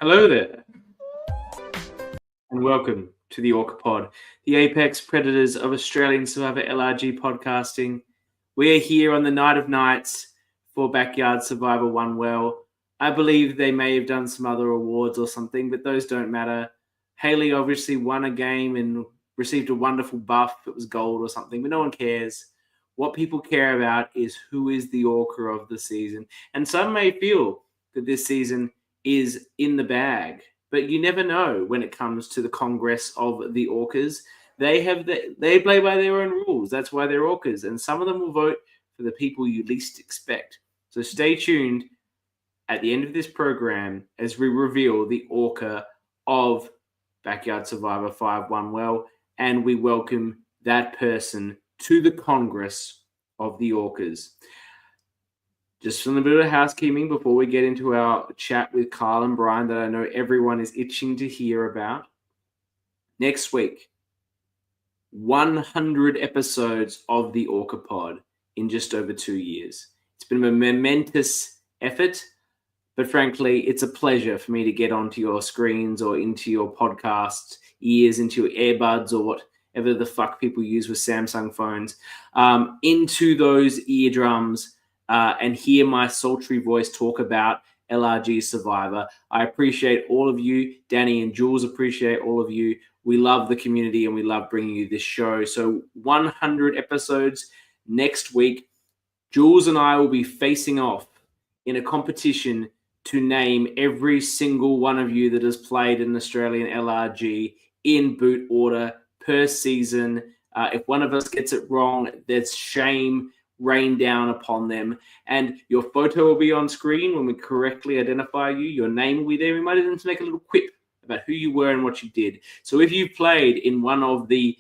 Hello there, and welcome to the ORCA Pod, the apex predators of Australian Survivor LRG podcasting. We are here on the night of nights for Backyard Survivor One Well. I believe they may have done some other awards or something, but those don't matter. Haley obviously won a game and received a wonderful buff. It was gold or something, but no one cares. What people care about is who is the ORCA of the season. And some may feel that this season is in the bag, but you never know when it comes to the Congress of the ORCAs. They play by their own rules. That's why they're ORCAs, and some of them will vote for the people you least expect. So stay tuned at the end of this program as we reveal the ORCA of Backyard Survivor 5 One Well, and we welcome that person to the Congress of the ORCAs. Just a little bit of housekeeping before we get into our chat with Kyle and Bryan that I know everyone is itching to hear about. Next week, 100 episodes of the ORCA Pod in just over 2 years. It's been a momentous effort, but frankly, it's a pleasure for me to get onto your screens or into your podcast ears, into your earbuds or whatever the fuck people use with Samsung phones, into those eardrums, and hear my sultry voice talk about LRG Survivor. I appreciate all of you. Dani and Jules appreciate all of you. We love the community and we love bringing you this show. So 100 episodes next week. Jules and I will be facing off in a competition to name every single one of you that has played an Australian LRG in boot order per season. If one of us gets it wrong, there's shame rain down upon them, and your photo will be on screen when we correctly identify you. Your name will be there. We might even make a little quip about who you were and what you did. So if you played in one of the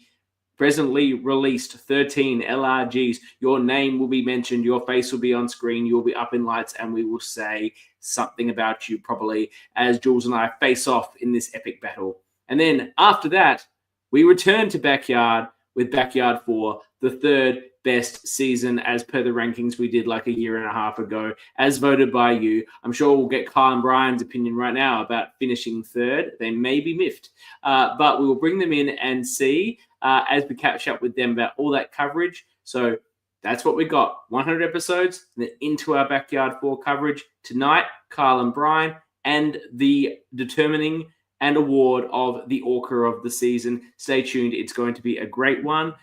presently released 13 LRGs, your name will be mentioned, your face will be on screen, you'll be up in lights, and we will say something about you probably as Jules and I face off in this epic battle. And then after that, we return to Backyard with Backyard 4, the third best season as per the rankings we did like a year and a half ago, as voted by you. I'm sure we'll get Kyle and Bryan's opinion right now about finishing third. They may be miffed, but we will bring them in and see as we catch up with them about all that coverage. So that's what we got. 100 episodes, and then into our Backyard 4 coverage. Tonight, Kyle and Bryan, and the determining and award of the ORCA of the season. Stay tuned. It's going to be a great one.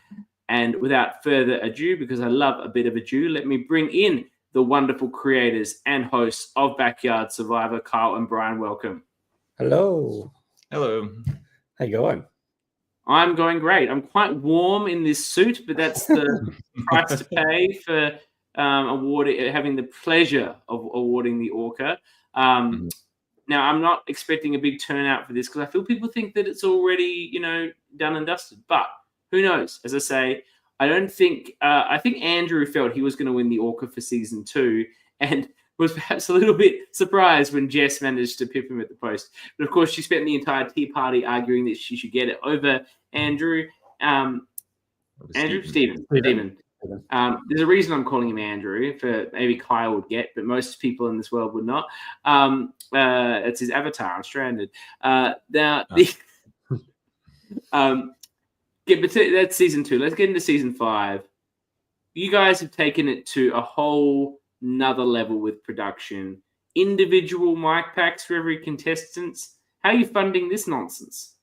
And without further ado, because I love a bit of ado, let me bring in the wonderful creators and hosts of Backyard Survivor, Kyle and Bryan. Welcome. Hello. Hello. How you going? I'm going great. I'm quite warm in this suit, but that's the price to pay for having the pleasure of awarding the ORCA. Now, I'm not expecting a big turnout for this because I feel people think that it's already, done and dusted. But who knows? As I say, I think Andrew felt he was going to win the ORCA for season 2 and was perhaps a little bit surprised when Jess managed to pip him at the post. But of course, she spent the entire tea party arguing that she should get it over Andrew. Stephen. There's a reason I'm calling him Andrew, for maybe Kyle would get, but most people in this world would not. It's his avatar. I'm stranded. That's season 2. Let's get into season 5. You guys have taken it to a whole nother level with production. Individual mic packs for every contestant. How are you funding this nonsense?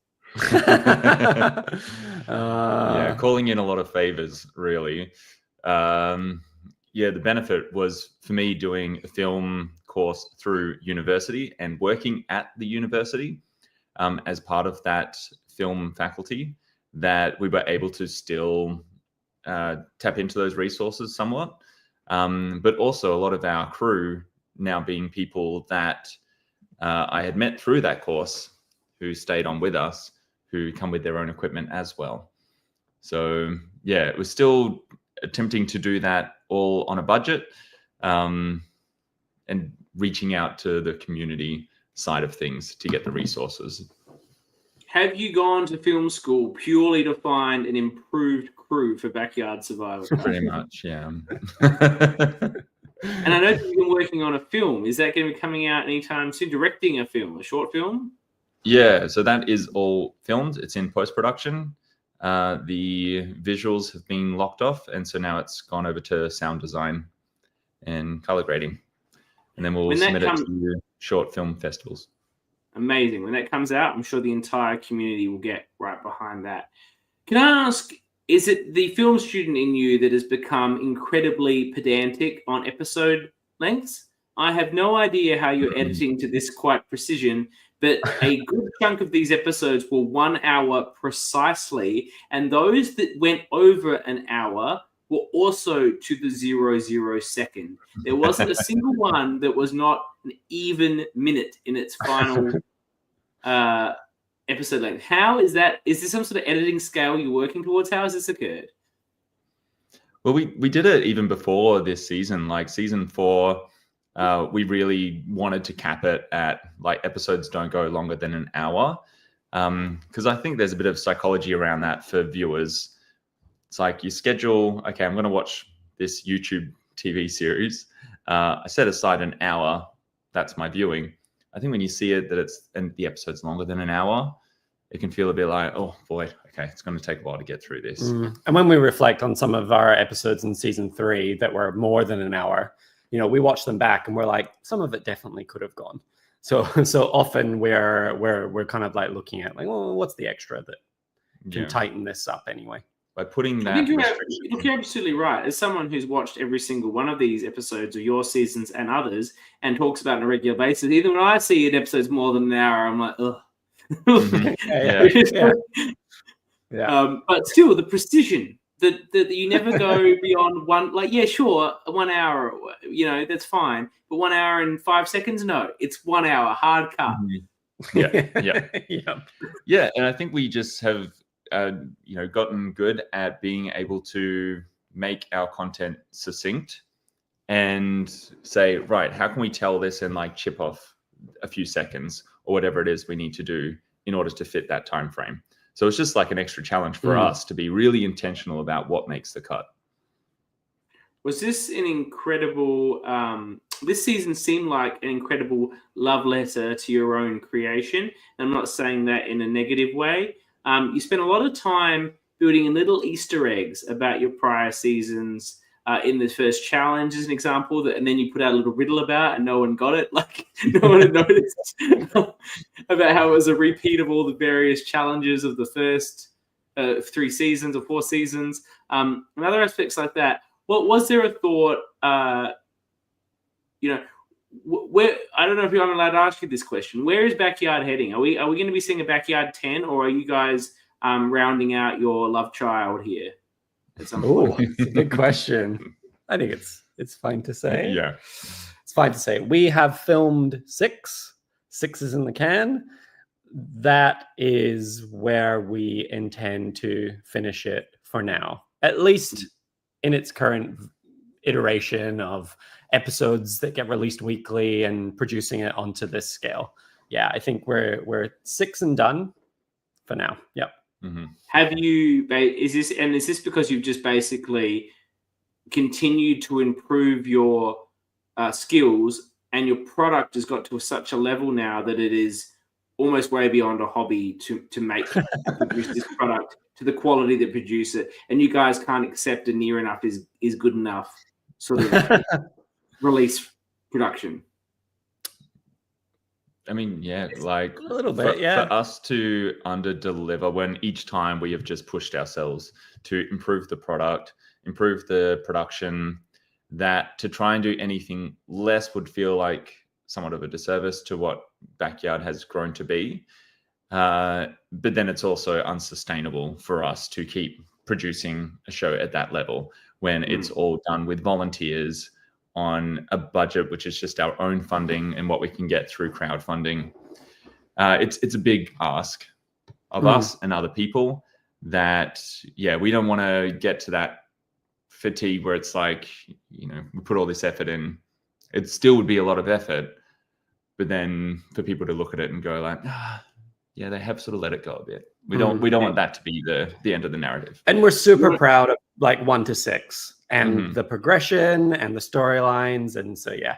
Yeah, calling in a lot of favors, really. The benefit was for me doing a film course through university and working at the university as part of that film faculty, that we were able to still tap into those resources somewhat. But also a lot of our crew now being people that I had met through that course who stayed on with us, who come with their own equipment as well. So yeah, it was still attempting to do that all on a budget, and reaching out to the community side of things to get the resources. Have you gone to film school purely to find an improved crew for Backyard Survivor? Pretty much, yeah. And I know that you've been working on a film. Is that going to be coming out anytime soon? Directing a film, a short film? Yeah, so that is all filmed. It's in post-production. The visuals have been locked off, and so now it's gone over to sound design and color grading. And then we'll submit it to short film festivals. Amazing. When that comes out, I'm sure the entire community will get right behind that. Can I ask, is it the film student in you that has become incredibly pedantic on episode lengths? I have no idea how you're editing to this quite precision, but a good chunk of these episodes were 1 hour precisely, and those that went over an hour were also to the 00 second. There wasn't a single one that was not an even minute in its final episode length. How is that? Is this some sort of editing scale you're working towards? How has this occurred? Well, we did it even before this season. Like season 4, we really wanted to cap it at like episodes don't go longer than an hour, because I think there's a bit of psychology around that for viewers. It's like you schedule, okay, I'm going to watch this YouTube TV series. I set aside an hour. That's my viewing. I think when you see it and the episode's longer than an hour, it can feel a bit like, oh boy, okay, it's going to take a while to get through this. And when we reflect on some of our episodes in season 3 that were more than an hour, we watch them back and we're like, some of it definitely could have gone. So often we're kind of like looking at like, well, what's the extra that can tighten this up anyway? By putting that, you're absolutely right. As someone who's watched every single one of these episodes of your seasons and others and talks about it on a regular basis, even when I see an episode's more than an hour, I'm like, ugh. But still, the precision that you never go beyond one. Like, yeah, sure, 1 hour, that's fine. But 1 hour and 5 seconds, no, it's 1 hour hard cut. Yeah. And I think we just have gotten good at being able to make our content succinct and say, right, how can we tell this and like chip off a few seconds or whatever it is we need to do in order to fit that time frame. So it's just like an extra challenge for us to be really intentional about what makes the cut. Was this an incredible, this season seemed like an incredible love letter to your own creation. And I'm not saying that in a negative way. You spent a lot of time building in little Easter eggs about your prior seasons in the first challenge, as an example, and then you put out a little riddle about and no one got it. Like, no one had noticed about how it was a repeat of all the various challenges of the first 3 seasons or 4 seasons. And other aspects like that. What was there a thought, where, I don't know if I'm allowed to ask you this question. Where is Backyard heading? Are we going to be seeing a Backyard 10, or are you guys rounding out your love child here at some point? It's a good question. I think it's fine to say. Yeah, it's fine to say. We have filmed 6. 6 is in the can. That is where we intend to finish it for now, at least in its current iteration of episodes that get released weekly and producing it onto this scale. Yeah, I think we're 6 and done for now. Yep. Mm-hmm. Have you? Is this because you've just basically continued to improve your skills, and your product has got to such a level now that it is almost way beyond a hobby to produce this product to the quality that produce it, and you guys can't accept a near enough is good enough sort of release production? I mean, yeah, like a little bit, for us to under deliver when each time we have just pushed ourselves to improve the product, improve the production, that to try and do anything less would feel like somewhat of a disservice to what Backyard has grown to be. But then it's also unsustainable for us to keep producing a show at that level when it's all done with volunteers on a budget, which is just our own funding and what we can get through crowdfunding. It's a big ask of us and other people that, we don't want to get to that fatigue where it's like, we put all this effort in. It still would be a lot of effort, but then for people to look at it and go like, they have sort of let it go a bit. We don't want that to be the end of the narrative. And we're super proud of like 1 to 6. and the progression and the storylines. And so, yeah.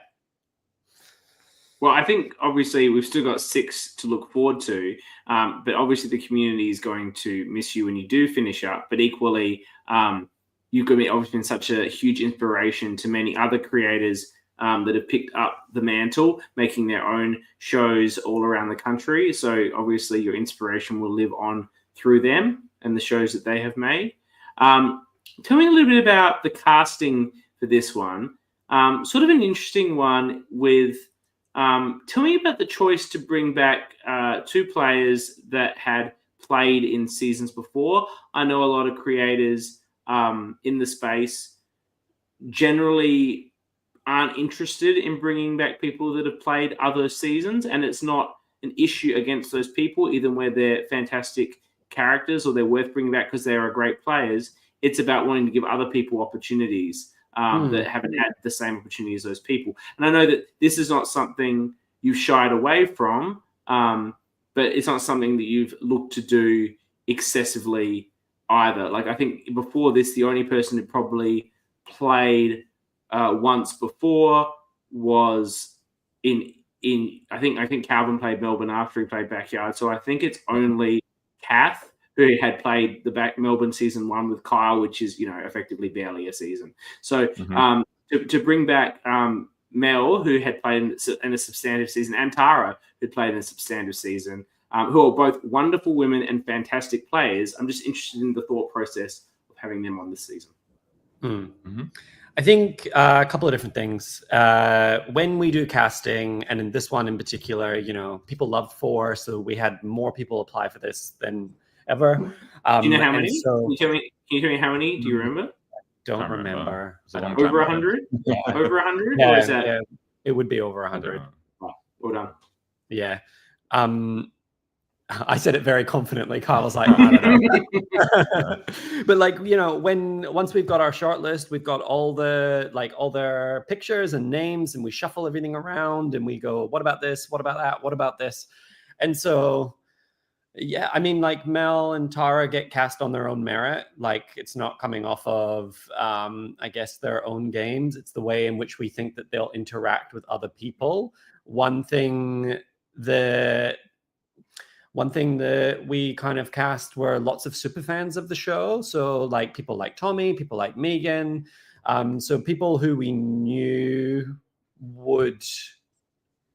Well, I think obviously we've still got 6 to look forward to, but obviously the community is going to miss you when you do finish up. But equally, you've obviously been such a huge inspiration to many other creators that have picked up the mantle, making their own shows all around the country. So obviously your inspiration will live on through them and the shows that they have made. Tell me a little bit about the casting for this one. Sort of an interesting one with... tell me about the choice to bring back 2 players that had played in seasons before. I know a lot of creators in the space generally aren't interested in bringing back people that have played other seasons, and it's not an issue against those people, even where they're fantastic characters or they're worth bringing back because they are great players. It's about wanting to give other people opportunities that haven't had the same opportunity as those people. And I know that this is not something you've shied away from, but it's not something that you've looked to do excessively either. Like, I think before this, the only person who probably played once before was in I think Calvin played Melbourne after he played Backyard. So I think it's only Kath who had played the Melbourne season 1 with Kyle, which is, effectively barely a season. So to bring back Mel, who had played in a substantive season, and Tara, who played in a substantive season, who are both wonderful women and fantastic players, I'm just interested in the thought process of having them on this season. I think a couple of different things. When we do casting, and in this one in particular, people love 4, so we had more people apply for this than ever. Do you know how many? So, can you tell me how many? Do you remember? Don't remember. Over 100? Yeah. Over 100? Yeah, or is that... yeah, it would be over 100. Oh, well done. Yeah. I said it very confidently. Kyle was like, I don't know. But once we've got our short list, we've got all their pictures and names, and we shuffle everything around and we go, what about this? What about that? What about this? And so, yeah, I mean, Mel and Tara get cast on their own merit. It's not coming off of, I guess, their own games. It's the way in which we think that they'll interact with other people. One thing that we kind of cast were lots of super fans of the show. So people like Tommy, people like Megan. So people who we knew would,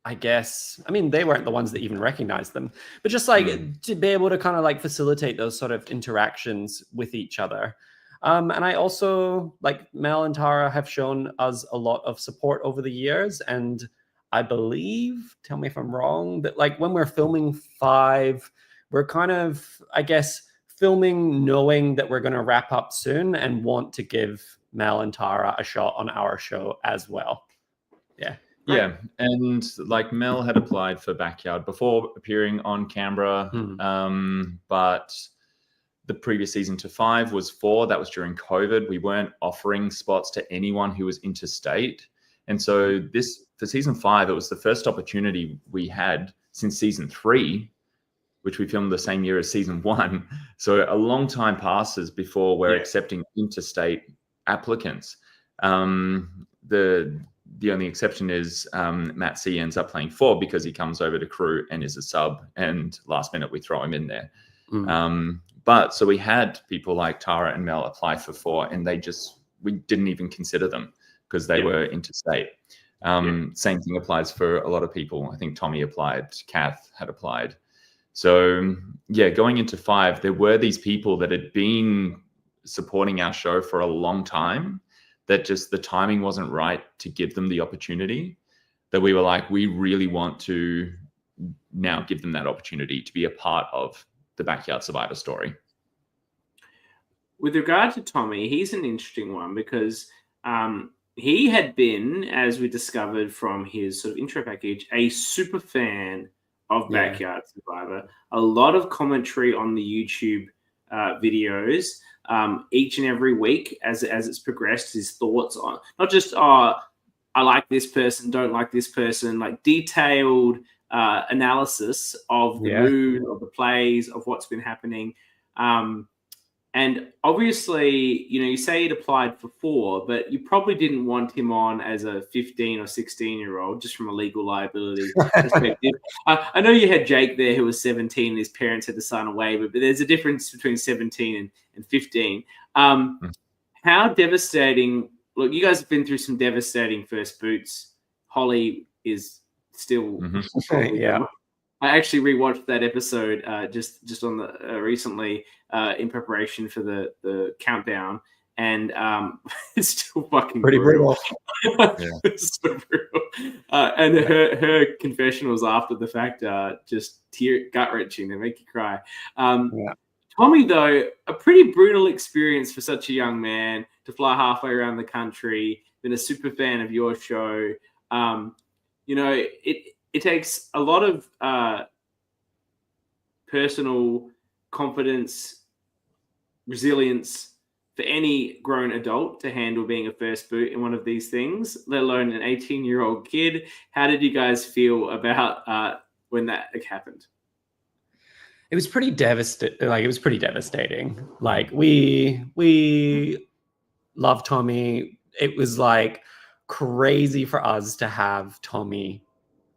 I guess, I mean, they weren't the ones that even recognized them, but just to be able to kind of facilitate those sort of interactions with each other. And I also, Mel and Tara have shown us a lot of support over the years. And I believe, tell me if I'm wrong, that when we're filming 5, we're kind of, I guess, filming knowing that we're going to wrap up soon and want to give Mel and Tara a shot on our show as well. Yeah. Yeah. And Mel had applied for Backyard before appearing on Canberra. But the previous season to 5 was 4. That was during COVID. We weren't offering spots to anyone who was interstate. And so for season 5, it was the first opportunity we had since season 3, which we filmed the same year as season 1. So a long time passes before we're accepting interstate applicants. The only exception is Matt C ends up playing 4 because he comes over to crew and is a sub, and last minute we throw him in there. But so we had people like Tara and Mel apply for 4, and we didn't even consider them because they were interstate. Same thing applies for a lot of people. I think Tommy applied, Kath had applied. So going into 5, there were these people that had been supporting our show for a long time, that just the timing wasn't right to give them the opportunity, that we were like, we really want to now give them that opportunity to be a part of the Backyard Survivor story. With regard to Tommy, he's an interesting one because he had been, as we discovered from his sort of intro package, a super fan of Backyard Survivor. A lot of commentary on the YouTube videos each and every week as it's progressed, his thoughts on not just, I like this person, don't like this person, detailed analysis of the mood, of the plays, of what's been happening. And obviously, you say he'd applied for 4, but you probably didn't want him on as a 15 or 16-year-old, just from a legal liability perspective. I know you had Jake there who was 17 and his parents had to sign a waiver, but there's a difference between 17 and 15. How devastating... Look, you guys have been through some devastating first boots. Holly is still... Yeah. I actually rewatched that episode just on the recently in preparation for the countdown, and it's still fucking pretty brutal. It's so brutal. And her confessionals after the fact are just gut wrenching. They make you cry. Tommy, though, a pretty brutal experience for such a young man to fly halfway around the country. Been a super fan of your show. It takes a lot of personal confidence, resilience for any grown adult to handle being a first boot in one of these things, let alone an 18-year-old kid. How did you guys feel about when that happened? It was pretty devastating. Like we love Tommy. It was like crazy for us to have Tommy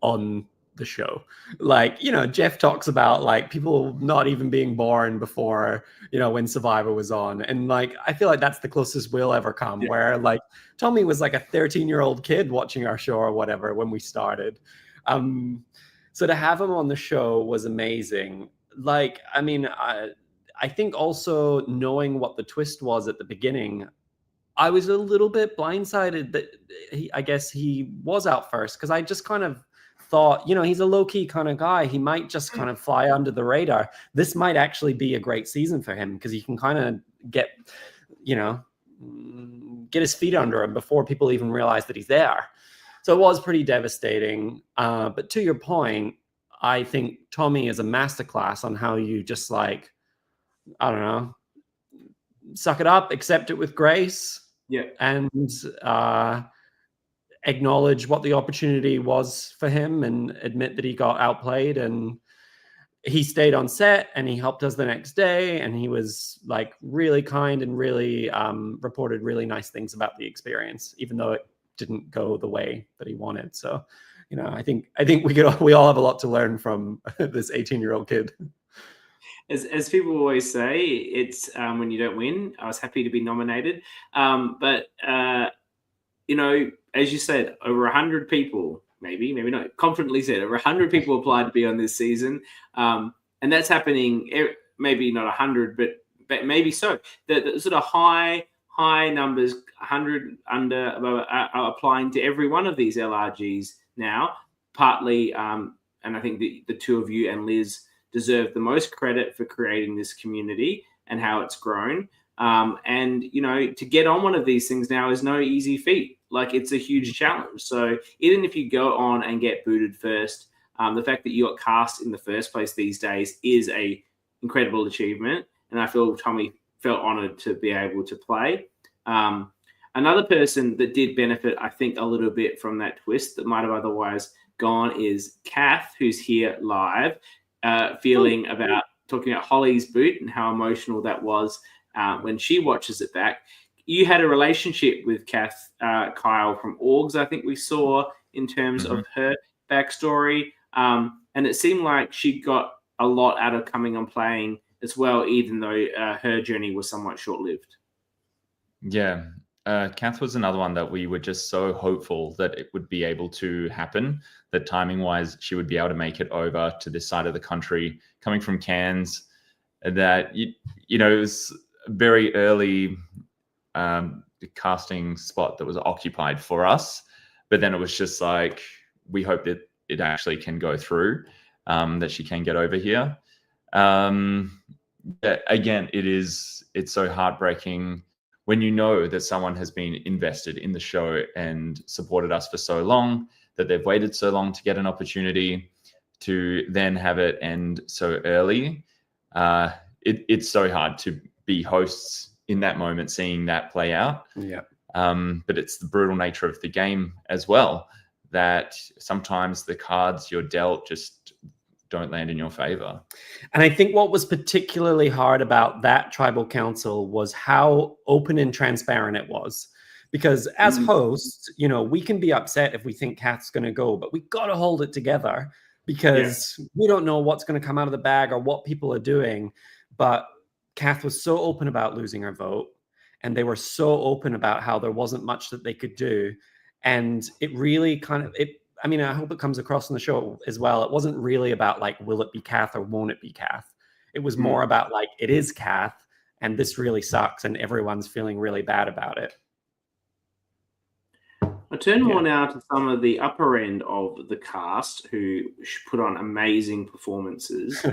on the show. Like, Jeff talks about like people not even being born before, when Survivor was on. And like, I feel like that's the closest we'll ever come, where like Tommy was like a 13-year-old kid watching our show or whatever when we started. So to have him on the show was amazing. Like, I mean, I think also knowing what the twist was at the beginning, I was a little bit blindsided that I guess he was out first, because I just kind of thought, he's a low-key kind of guy. He might just kind of fly under the radar. This might actually be a great season for him, because he can kind of get his feet under him before people even realize that he's there. So it was pretty devastating. But to your point, I think Tommy is a masterclass on how you just like, I don't know, suck it up, accept it with grace, and acknowledge what the opportunity was for him and admit that he got outplayed. And he stayed on set and he helped us the next day. And he was like really kind and really reported really nice things about the experience, even though it didn't go the way that he wanted. So, I think we all have a lot to learn from this 18-year-old kid. As people always say, it's when you don't win. I was happy to be nominated. But as you said, over 100 people, maybe not, confidently said, over 100 people applied to be on this season. And that's happening, maybe not 100, but maybe so. The sort of high numbers, 100 under, are applying to every one of these LRGs now, partly, and I think the two of you and Liz deserve the most credit for creating this community and how it's grown. And, to get on one of these things now is no easy feat. Like, it's a huge challenge. So even if you go on and get booted first, the fact that you got cast in the first place these days is a incredible achievement. And I feel Tommy felt honored to be able to play. Another person that did benefit, I think, a little bit from that twist that might have otherwise gone is Kath, who's here live, talking about Holly's boot and how emotional that was when she watches it back. You had a relationship with Kath, Kyle, from Orgs, I think we saw, in terms of her backstory. And it seemed like she got a lot out of coming and playing as well, even though her journey was somewhat short-lived. Yeah. Kath was another one that we were just so hopeful that it would be able to happen, that timing-wise she would be able to make it over to this side of the country, coming from Cairns, that, it was a very early casting spot that was occupied for us. But then it was just like, we hope that it actually can go through, that she can get over here. Again, it's so heartbreaking when you know that someone has been invested in the show and supported us for so long, that they've waited so long to get an opportunity, to then have it end so early. It's so hard to be hosts in that moment, seeing that play out. Yeah. But it's the brutal nature of the game as well, that sometimes the cards you're dealt just don't land in your favor. And I think what was particularly hard about that tribal council was how open and transparent it was. Because as hosts, you know, we can be upset if we think Kath's going to go, but we got to hold it together because we don't know what's going to come out of the bag or what people are doing. But Kath was so open about losing her vote, and they were so open about how there wasn't much that they could do. And it really kind of, I mean, I hope it comes across in the show as well. It wasn't really about like, will it be Kath or won't it be Kath? It was more about like, it is Kath, and this really sucks, and everyone's feeling really bad about it. I turn more now to some of the upper end of the cast who put on amazing performances.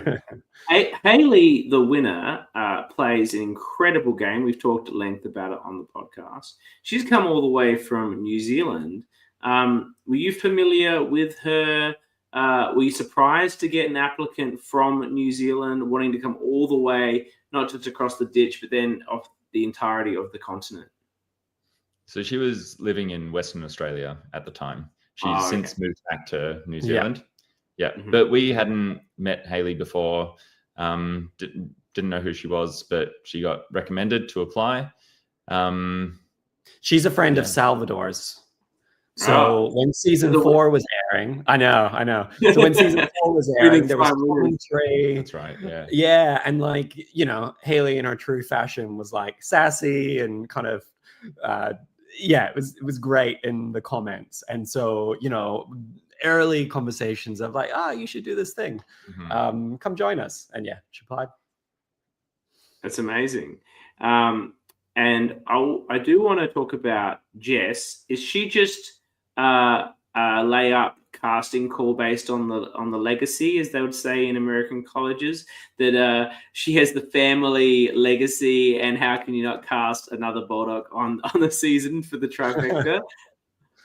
Hayley, the winner, plays an incredible game. We've talked at length about it on the podcast. She's come all the way from New Zealand. Were you familiar with her? Were you surprised to get an applicant from New Zealand wanting to come all the way, not just across the ditch, but then off the entirety of the continent? So she was living in Western Australia at the time. She's since moved back to New Zealand. Yeah. But we hadn't met Hayley before. Didn't know who she was, but she got recommended to apply. She's a friend of Salvador's. So when season 4 was airing, I know. So when season 4 was airing, there was commentary. That's right. Yeah. Yeah. And like, you know, Hayley in her true fashion was like sassy and kind of, it was great in the comments. And so, you know, early conversations of like, you should do this thing. Come join us. And she applied. That's amazing. And I do want to talk about Jess. Is she just lay up casting call based on the legacy, as they would say in American colleges, that she has the family legacy, and how can you not cast another Bulldog on the season for the trifecta?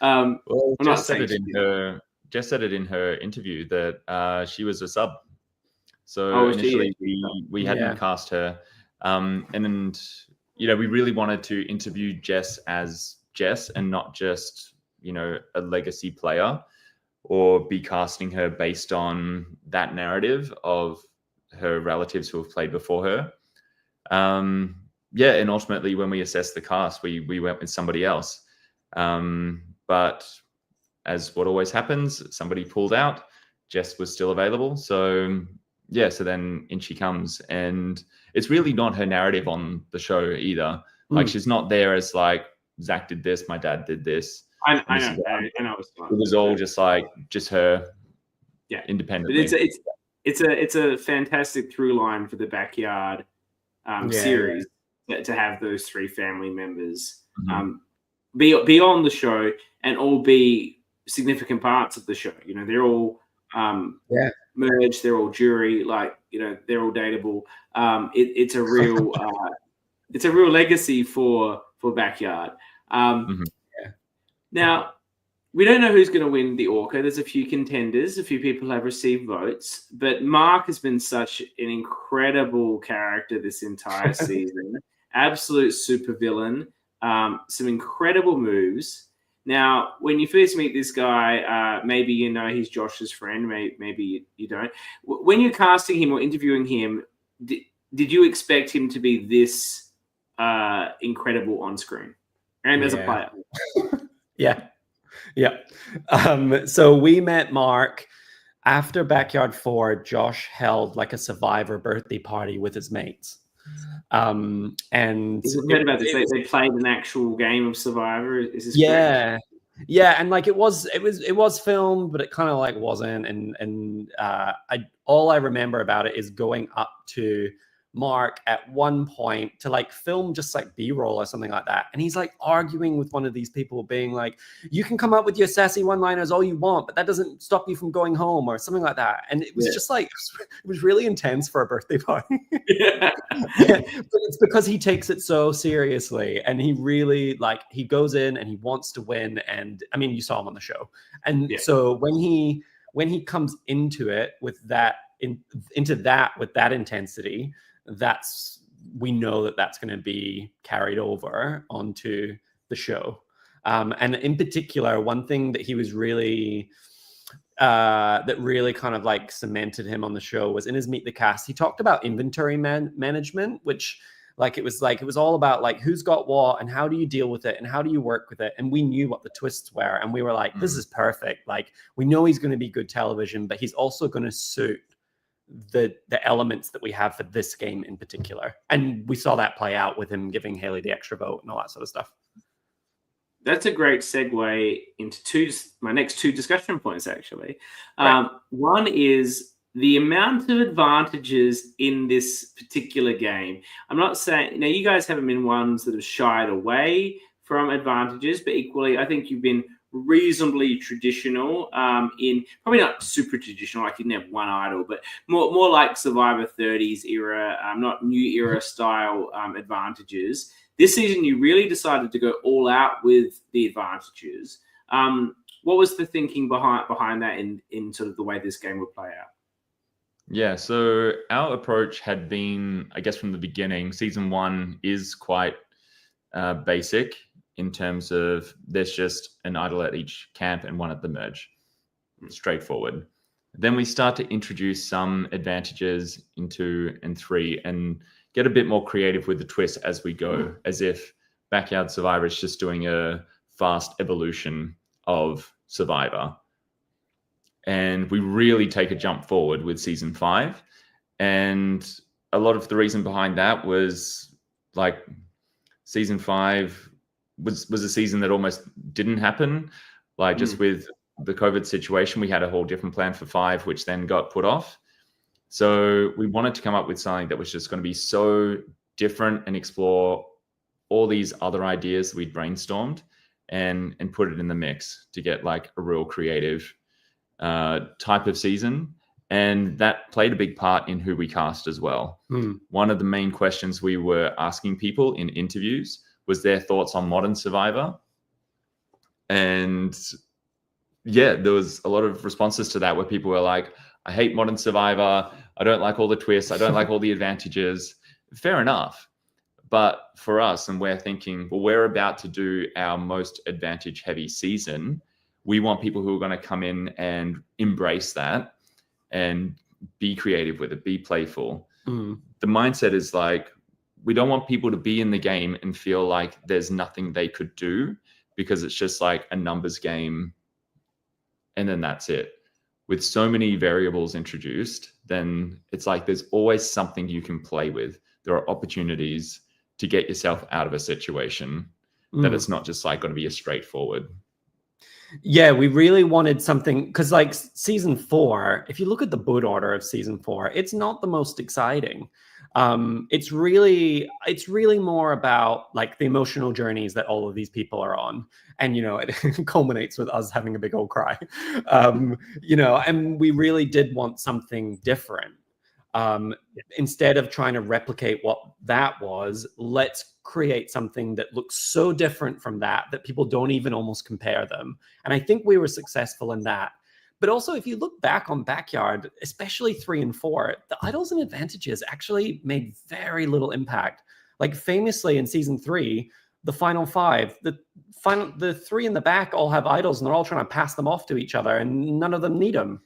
Well, Jess said it in her interview that she was a sub. So initially we hadn't cast her, and you know, we really wanted to interview Jess as Jess and not just, you know, a legacy player, or be casting her based on that narrative of her relatives who have played before her. And ultimately when we assessed the cast, we went with somebody else. But as what always happens, somebody pulled out. Jess was still available. So then in she comes, and it's really not her narrative on the show either. Like, she's not there as like, Zach did this, my dad did this. I know. It was all just her, independently. But it's a fantastic through line for the Backyard series to have those 3 family members be on the show and all be significant parts of the show. You know, they're all merged, they're all jury, like, you know, they're all dateable. It's a real it's a real legacy for Backyard. Now, we don't know who's going to win the ORCA. There's a few contenders. A few people have received votes. But Mark has been such an incredible character this entire season. Absolute supervillain. Some incredible moves. Now, when you first meet this guy, maybe you know he's Josh's friend. Maybe you don't. When you're casting him or interviewing him, did you expect him to be this incredible on screen and as a player? So we met Mark after Backyard 4. Josh held like a Survivor birthday party with his mates. And heard about this. They played an actual game of Survivor. Is this correct? And like it was filmed, but it kind of like wasn't. And all I remember about it is going up to Mark at one point to like film just like B-roll or something like that, and he's like arguing with one of these people, being like, you can come up with your sassy one-liners all you want, but that doesn't stop you from going home, or something like that. And it was just like, it was really intense for a birthday party. But it's because he takes it so seriously, and he really like, he goes in and he wants to win. And I mean, you saw him on the show, and so when he comes into it with that with that intensity, we know that's going to be carried over onto the show. And in particular, one thing that he was really, that really kind of like cemented him on the show was in his Meet the Cast. He talked about inventory management, which it was all about like who's got what and how do you deal with it and how do you work with it. And we knew what the twists were, and we were like, this is perfect. Like, we know he's going to be good television, but he's also going to suit the elements that we have for this game in particular. And we saw that play out with him giving Haley the extra vote and all that sort of stuff. That's a great segue into my next two discussion points, actually. Right. One is the amount of advantages in this particular game. I'm not saying, you guys haven't been ones that have shied away from advantages, but equally, I think you've been reasonably traditional in, probably not super traditional, like you didn't have one idol, but more like Survivor 30s era, not new era style advantages. This season, you really decided to go all out with the advantages. What was the thinking behind that in sort of the way this game would play out? Yeah, so our approach had been, I guess from the beginning, season 1 is quite basic in terms of there's just an idol at each camp and one at the merge. Straightforward. Then we start to introduce some advantages in 2 and 3 and get a bit more creative with the twist as we go, as if Backyard Survivor is just doing a fast evolution of Survivor. And we really take a jump forward with season 5. And a lot of the reason behind that was like season 5 was a season that almost didn't happen. Like just with the COVID situation, we had a whole different plan for 5, which then got put off. So we wanted to come up with something that was just going to be so different and explore all these other ideas we'd brainstormed and put it in the mix to get like a real creative type of season. And that played a big part in who we cast as well. One of the main questions we were asking people in interviews was their thoughts on modern Survivor. And yeah, there was a lot of responses to that where people were like, I hate modern Survivor. I don't like all the twists. I don't like all the advantages. Fair enough. But for us, and we're thinking, well, we're about to do our most advantage heavy season. We want people who are going to come in and embrace that and be creative with it, be playful. The mindset is like, we don't want people to be in the game and feel like there's nothing they could do because it's just like a numbers game and then that's it. With so many variables introduced, then it's like there's always something you can play with. There are opportunities to get yourself out of a situation that it's not just like going to be a straightforward. Yeah, we really wanted something because like season 4, if you look at the boot order of season 4, it's not the most exciting. It's really more about like the emotional journeys that all of these people are on. And, it culminates with us having a big old cry, and we really did want something different. Instead of trying to replicate what that was, let's create something that looks so different from that people don't even almost compare them. And I think we were successful in that. But also, if you look back on Backyard, especially 3 and 4, the idols and advantages actually made very little impact. Like famously in season 3, the final 5, the 3 in the back all have idols and they're all trying to pass them off to each other and none of them need them.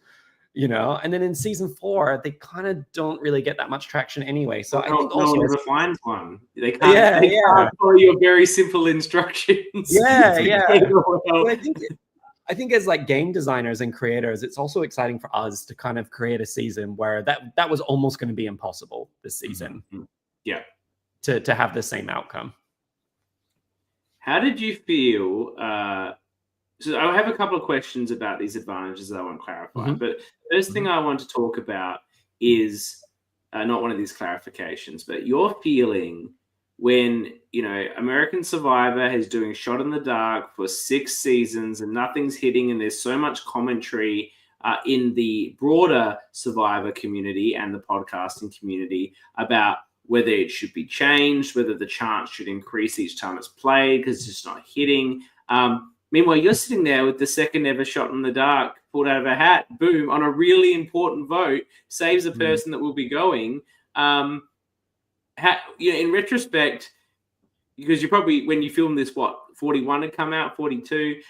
And then in season 4, they kind of don't really get that much traction anyway. So I think also no one ever finds one. They can't follow your very simple instructions. I think as like game designers and creators, it's also exciting for us to kind of create a season where that was almost going to be impossible this season. Yeah. To have the same outcome. How did you feel? So I have a couple of questions about these advantages that I want to clarify. But the first thing I want to talk about is not one of these clarifications, but your feeling when, American Survivor is doing Shot in the Dark for 6 seasons and nothing's hitting and there's so much commentary in the broader Survivor community and the podcasting community about whether it should be changed, whether the chance should increase each time it's played because it's just not hitting. Meanwhile, you're sitting there with the second ever Shot in the Dark pulled out of a hat, boom, on a really important vote, saves a person that will be going. In retrospect, because you probably, when you filmed this, 41 had come out, 42.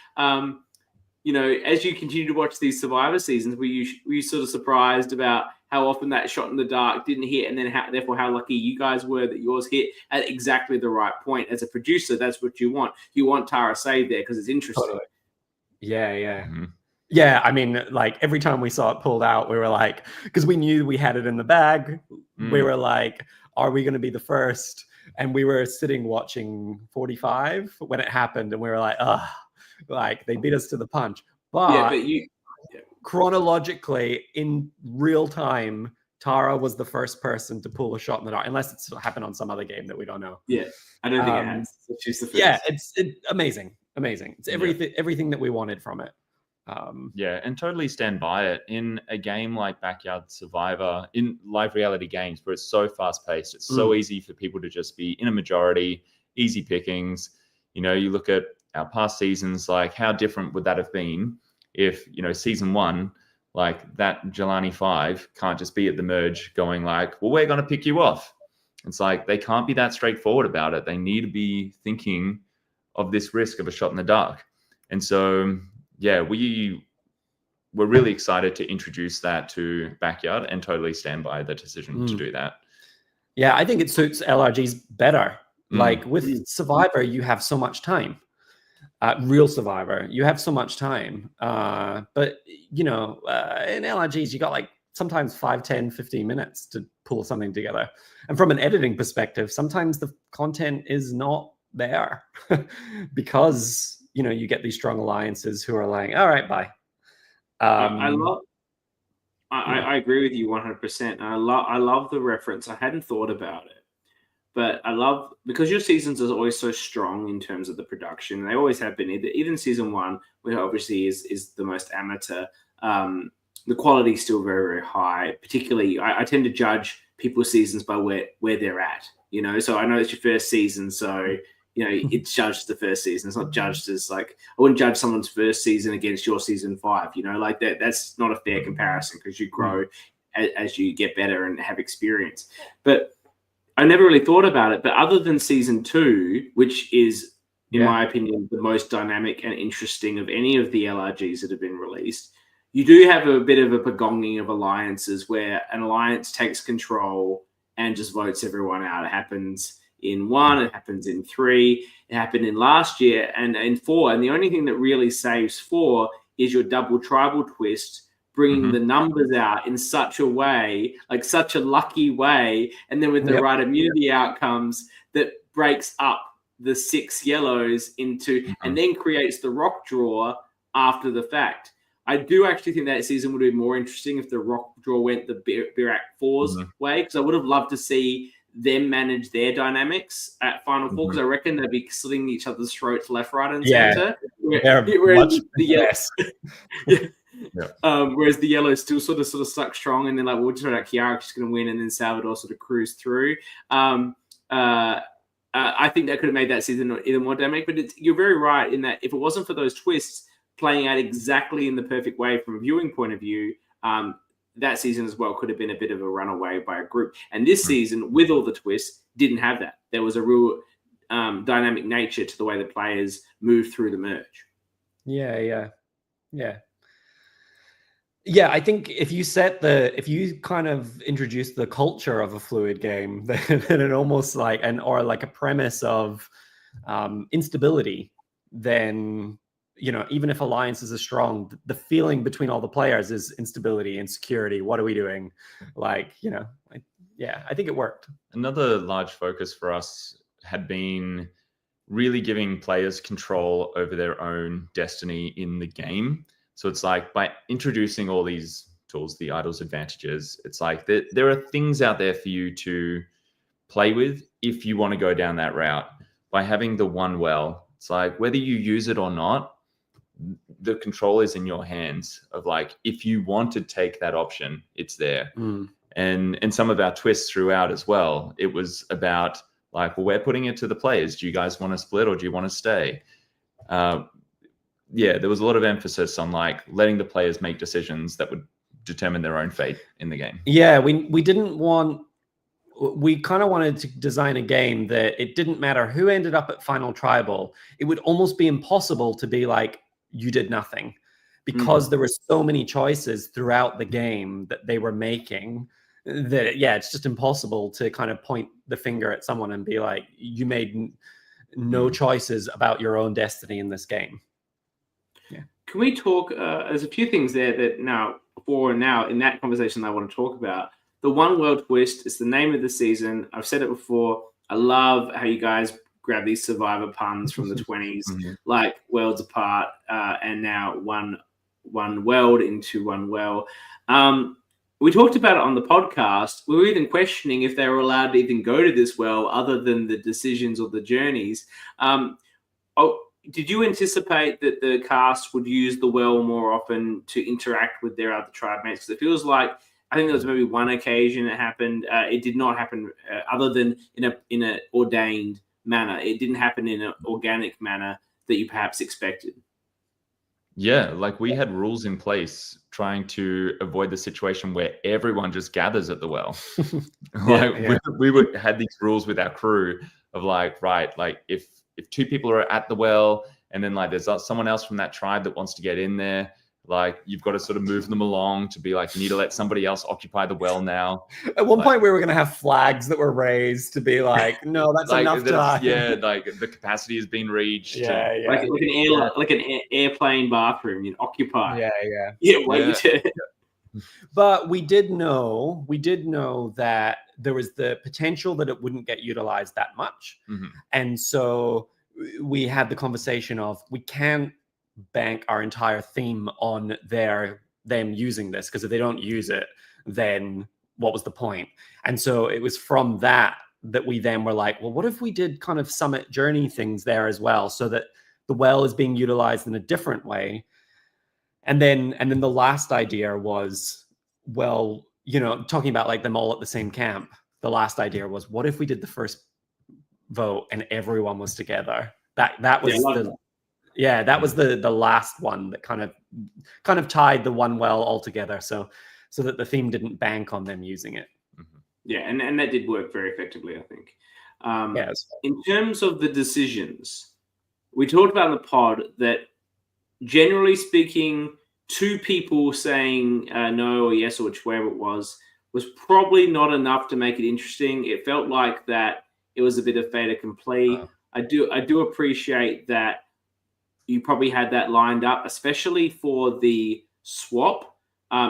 you know, as you continue to watch these Survivor seasons, were you sort of surprised about how often that shot in the dark didn't hit, and then therefore how lucky you guys were that yours hit at exactly the right point? As a producer, that's what you want. You want Tara saved there because it's interesting. Totally. Yeah. Mm-hmm. Yeah, I mean, like every time we saw it pulled out, we were like, because we knew we had it in the bag, we were like, are we going to be the first? And we were sitting watching 45 when it happened, and we were like, like they beat us to the punch. But chronologically, in real time, Tara was the first person to pull a shot in the dark, unless it's happened on some other game that we don't know. Yeah, I don't think it has. She's the first. Yeah, it's amazing. It's everything that we wanted from it. Yeah, and totally stand by it. In a game like Backyard Survivor, in live reality games where it's so fast paced, it's so easy for people to just be in a majority, easy pickings. You know, you look at our past seasons, like how different would that have been if, you know, season 1, like that Jelani 5 can't just be at the merge going like, well, we're going to pick you off. It's like they can't be that straightforward about it. They need to be thinking of this risk of a shot in the dark. And so, yeah, we're really excited to introduce that to Backyard and totally stand by the decision to do that. Yeah, I think it suits LRGs better. Like with Survivor, you have so much time. Real Survivor, you have so much time. But, you know, in LRGs, you got like sometimes 5, 10, 15 minutes to pull something together. And from an editing perspective, sometimes the content is not there because, you know, you get these strong alliances who are like, all right, bye. I agree with you 100%. I love the reference. I hadn't thought about it, but I love, because your seasons are always so strong in terms of the production. They always have been. Even season 1, which obviously is the most amateur, the quality is still very, very high. Particularly, I tend to judge people's seasons by where they're at. You know, so I know it's your first season, so you know it's judged the first season. It's not judged as like, I wouldn't judge someone's first season against your season 5. You know, like that's not a fair comparison because you grow as you get better and have experience. But I never really thought about it. But other than season 2, which is, in my opinion, the most dynamic and interesting of any of the LRGs that have been released, you do have a bit of a pagonging of alliances where an alliance takes control and just votes everyone out. It happens in 1, it happens in 3, it happened in last year and in 4. And the only thing that really saves 4 is your double tribal twist, bringing the numbers out in such a way, like such a lucky way, and then with the right immunity outcomes that breaks up the 6 yellows into, and then creates the rock draw after the fact. I do actually think that season would be more interesting if the rock draw went the Birac 4's way, because I would have loved to see them manage their dynamics at Final Four, because I reckon they'd be slitting each other's throats left, right, and center. Whereas the yellows still sort of stuck strong, and then like we'll just know that Kiara's just going to win, and then Salvador sort of cruise through. I think that could have made that season even more dynamic. But you're very right in that if it wasn't for those twists playing out exactly in the perfect way from a viewing point of view, that season as well could have been a bit of a runaway by a group. And this season, with all the twists, didn't have that. There was a real dynamic nature to the way the players moved through the merge. Yeah, I think if you kind of introduce the culture of a fluid game, then it almost like, or like a premise of instability, then, you know, even if alliances are strong, the feeling between all the players is instability, insecurity. What are we doing? Like, you know, I think it worked. Another large focus for us had been really giving players control over their own destiny in the game. So it's like by introducing all these tools, the idols advantages, it's like there are things out there for you to play with if you want to go down that route. By having the one well, it's like whether you use it or not, the control is in your hands of like, if you want to take that option, it's there. And some of our twists throughout as well, it was about like, well, we're putting it to the players. Do you guys want to split or do you want to stay? There was a lot of emphasis on like letting the players make decisions that would determine their own fate in the game. Yeah, we kind of wanted to design a game that it didn't matter who ended up at Final Tribal. It would almost be impossible to be like, you did nothing. because there were so many choices throughout the game that they were making that, yeah, it's just impossible to kind of point the finger at someone and be like, you made no choices about your own destiny in this game. Yeah. Can we talk? There's a few things there that now in that conversation I want to talk about. The One World Twist is the name of the season. I've said it before. I love how you guys grab these Survivor puns from the 20s, like worlds apart, and now one world into one well. We talked about it on the podcast. We were even questioning if they were allowed to even go to this well other than the decisions or the journeys. Did you anticipate that the cast would use the well more often to interact with their other tribe mates? Because it feels like, I think there was maybe one occasion it happened. It did not happen other than in a ordained manner. It didn't happen in an organic manner that you perhaps expected. Yeah, like we had rules in place trying to avoid the situation where everyone just gathers at the well. We had these rules with our crew of like, right, like if two people are at the well and then like there's someone else from that tribe that wants to get in there, like you've got to sort of move them along to be like, you need to let somebody else occupy the well now. At one point we were going to have flags that were raised to be like, no, that's like, enough time. Yeah, like the capacity has been reached. Yeah. Like an airplane bathroom, you occupy. Yeah. But we did know that there was the potential that it wouldn't get utilized that much. And so we had the conversation of, we can't bank our entire theme on them using this, because if they don't use it, then what was the point? And so it was from that we then were like, well, what if we did kind of summit journey things there as well, so that the well is being utilized in a different way. And then the last idea was, well, talking about like them all at the same camp, the last idea was, what if we did the first vote and everyone was together? That was that was the last one that kind of tied the one well all together, so that the theme didn't bank on them using it. Yeah, and that did work very effectively, I think. Yes. In terms of the decisions, we talked about in the pod that generally speaking, two people saying no or yes or whichever it was probably not enough to make it interesting. It felt like that it was a bit of fait accompli. I do appreciate that you probably had that lined up, especially for the swap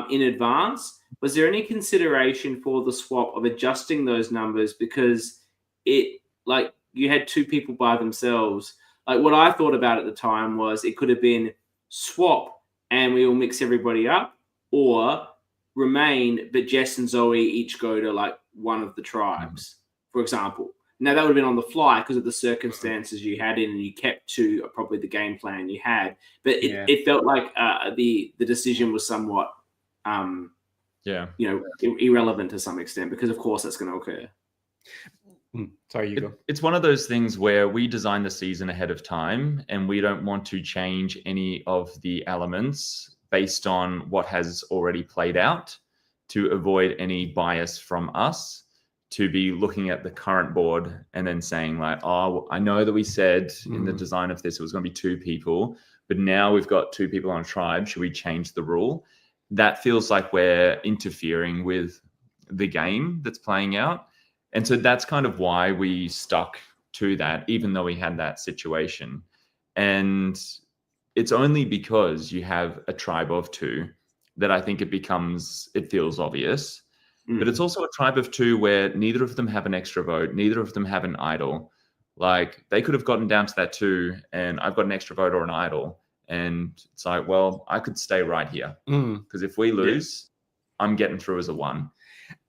in advance. Was there any consideration for the swap of adjusting those numbers? Because it, like, you had two people by themselves. Like, what I thought about at the time was it could have been swap and we will mix everybody up, or remain, but Jess and Zoe each go to like one of the tribes, for example. Now that would have been on the fly because of the circumstances you had in, and you kept to probably the game plan you had. But it felt like the decision was somewhat, irrelevant to some extent, because of course that's going to occur. Sorry, you go. It's one of those things where we design the season ahead of time, and we don't want to change any of the elements based on what has already played out, to avoid any bias from us, to be looking at the current board and then saying like, oh, I know that we said in the design of this it was going to be two people, but now we've got two people on a tribe. Should we change the rule? That feels like we're interfering with the game that's playing out. And so that's kind of why we stuck to that, even though we had that situation. And it's only because you have a tribe of two that I think it feels obvious. But it's also a tribe of two where neither of them have an extra vote. Neither of them have an idol. Like, they could have gotten down to that two, and I've got an extra vote or an idol. And it's like, well, I could stay right here. Because if we lose, I'm getting through as a one.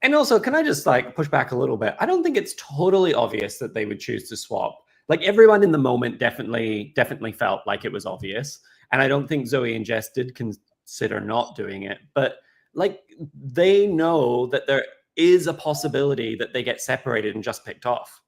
And also, can I just like push back a little bit? I don't think it's totally obvious that they would choose to swap. Like, everyone in the moment definitely felt like it was obvious. And I don't think Zoe and Jess did consider not doing it. But like, they know that there is a possibility that they get separated and just picked off.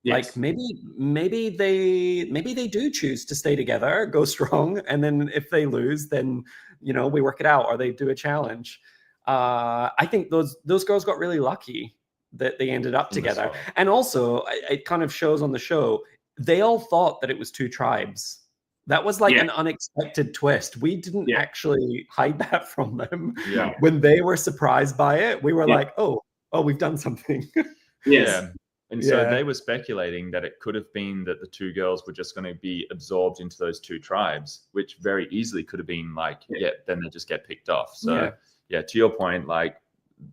Like, maybe they do choose to stay together, go strong, and then if they lose, then we work it out, or they do a challenge. I think those girls got really lucky that they ended up together. And also, it kind of shows on the show, they all thought that it was two tribes That was like Yeah. an unexpected twist. We didn't Yeah. actually hide that from them. Yeah. When they were surprised by it, we were Yeah. like, oh, we've done something. Yes. Yeah. And so Yeah. they were speculating that it could have been that the two girls were just going to be absorbed into those two tribes, which very easily could have been like, then they just get picked off. So yeah, to your point, like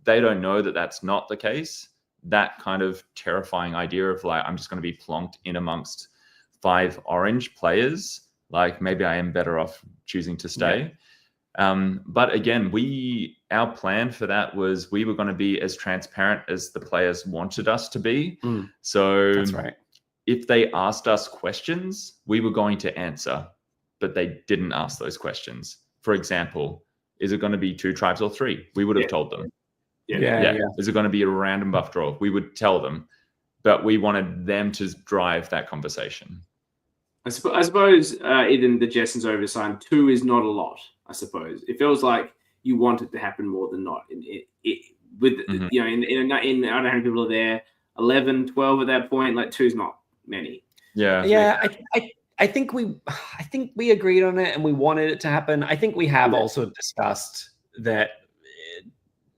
they don't know that that's not the case. That kind of terrifying idea of like, I'm just going to be plonked in amongst 5 orange players. Like maybe I am better off choosing to stay. But again, our plan for that was we were going to be as transparent as the players wanted us to be. So That's right. If they asked us questions, we were going to answer, but they didn't ask those questions. For example, is it going to be 2 tribes or 3? We would have told them. Yeah. Is it going to be a random buff draw? We would tell them, but we wanted them to drive that conversation. I suppose even the Jetsons oversign 2 is not a lot. I suppose it feels like you want it to happen more than not. With you know, in I don't know how many people are there, 11, 12 at that point. Like 2's not many. Yeah. I think we agreed on it and we wanted it to happen. I think we have also discussed that.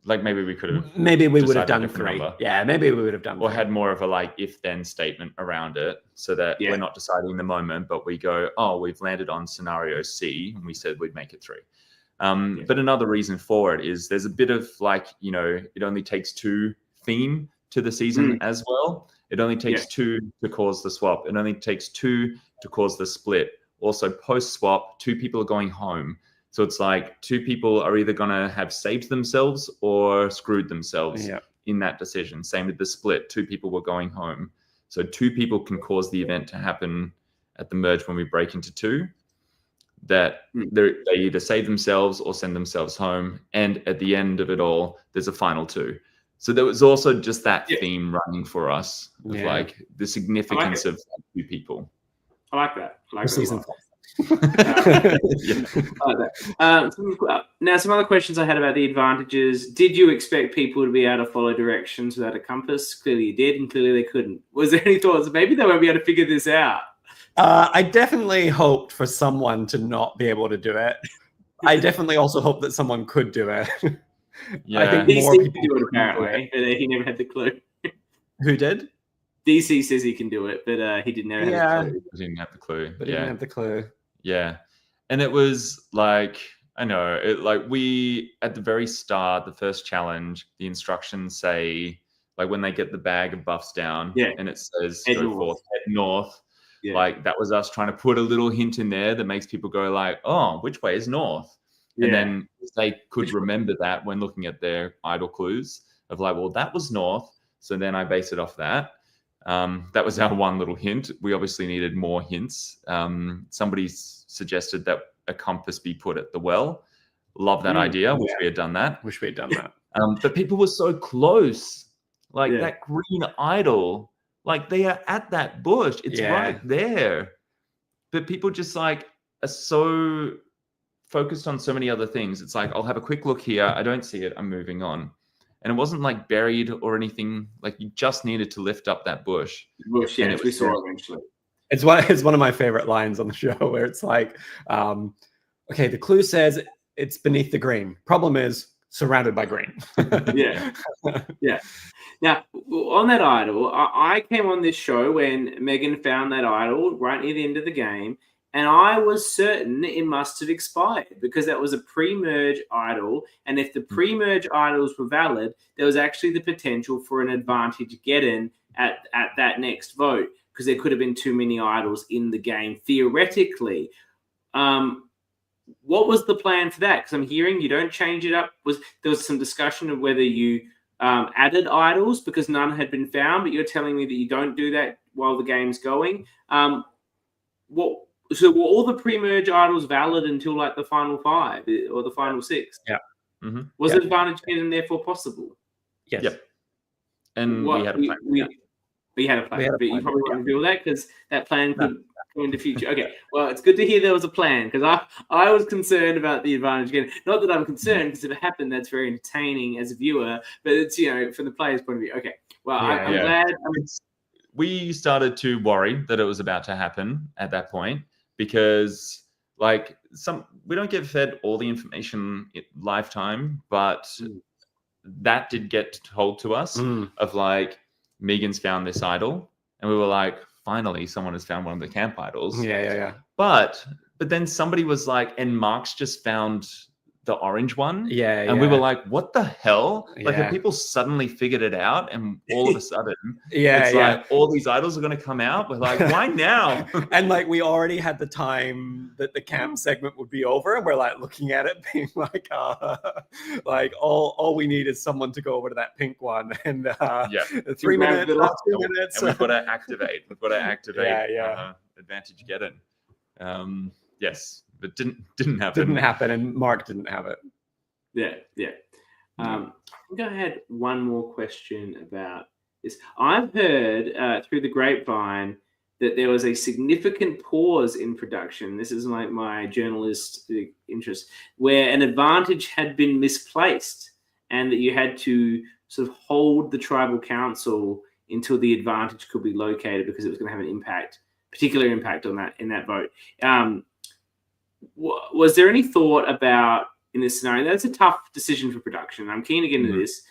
Like maybe we could have. Maybe we would have done 3. Number. Yeah, maybe we would have done. Or 3. had more of a like if-then statement around it, so that we're not deciding in the moment, but we go, oh, we've landed on scenario C, and we said we'd make it 3. But another reason for it is there's a bit of like, you know, it only takes 2 theme to the season as well. It only takes 2 to cause the swap. It only takes 2 to cause the split. Also, post-swap, 2 people are going home. So it's like 2 people are either going to have saved themselves or screwed themselves in that decision. Same with the split. 2 people were going home. So 2 people can cause the event to happen at the merge when we break into 2. That they either save themselves or send themselves home. And at the end of it all, there's a final 2. So there was also just that theme running for us of like the significance of 2 people. I like that. I like season 4. Now, some other questions I had about the advantages. Did you expect people to be able to follow directions without a compass? Clearly you did, and clearly they couldn't. Was there any thoughts maybe they won't be able to figure this out? I definitely hoped for someone to not be able to do it. I definitely also hope that someone could do it. I think DC more can people do it apparently, but he never had the clue. Who did? DC says he can do it, but he didn't have the clue. He didn't have the clue. But he didn't have the clue. Yeah. And it was like, I know, we, at the very start, the first challenge, the instructions say, like when they get the bag of buffs down and it says, go forth, head north. Yeah. Like that was us trying to put a little hint in there that makes people go like, oh, which way is north? And then they could remember that when looking at their idle clues of like, well, that was north. So then I base it off that. That was our one little hint. We obviously needed more hints. Somebody suggested that a compass be put at the well. Love that idea. Wish we had done that. But people were so close. Like that green idol, like they are at that bush. It's right there. But people just like are so focused on so many other things. It's like, I'll have a quick look here. I don't see it. I'm moving on. And it wasn't like buried or anything. Like you just needed to lift up that bush. And we saw eventually. It's one of my favorite lines on the show where it's like, okay, the clue says it's beneath the green. Problem is surrounded by green. Yeah. Now, on that idol, I came on this show when Megan found that idol right near the end of the game, and I was certain it must have expired because that was a pre-merge idol, and if the pre-merge idols were valid, there was actually the potential for an advantage get in at that next vote because there could have been too many idols in the game, theoretically. What was the plan for that? Because I'm hearing you don't change it up. There was some discussion of whether you added idols because none had been found, but you're telling me that you don't do that while the game's going. So were all the pre-merge idols valid until like the final 5 or the final 6? Yeah. Mm-hmm. Was the advantage getting therefore possible? Yes. Yep. And we had a plan. We had a plan, but you probably won't reveal that because that plan could go into future. Okay, well, it's good to hear there was a plan because I was concerned about the advantage again. Not that I'm concerned because if it happened, that's very entertaining as a viewer, but it's, from the player's point of view. Okay, well, I'm glad. We started to worry that it was about to happen at that point. because like we don't get fed all the information in lifetime, but that did get told to us of like Megan's found this idol, and we were like, finally someone has found one of the camp idols. Yeah. But then somebody was like, and Mark's just found the orange one. Yeah. And we were like, what the hell? Like, Yeah. have people suddenly figured it out? And all of a sudden, it's like all these idols are going to come out. We're like, why now? And like, we already had the time that the camp segment would be over. And we're like looking at it being like all we need is someone to go over to that pink one. And 3 minutes, 2 minutes. And we've got to activate. Yeah. Advantage getting. Yes. But didn't happen. Didn't happen, and Mark didn't have it. Yeah. I think I had one more question about this. I've heard through the grapevine that there was a significant pause in production. This is my journalistic interest, where an advantage had been misplaced, and that you had to sort of hold the tribal council until the advantage could be located because it was going to have an particular impact on that in that vote. Was there any thought about in this scenario? That's a tough decision for production. I'm keen to get into this.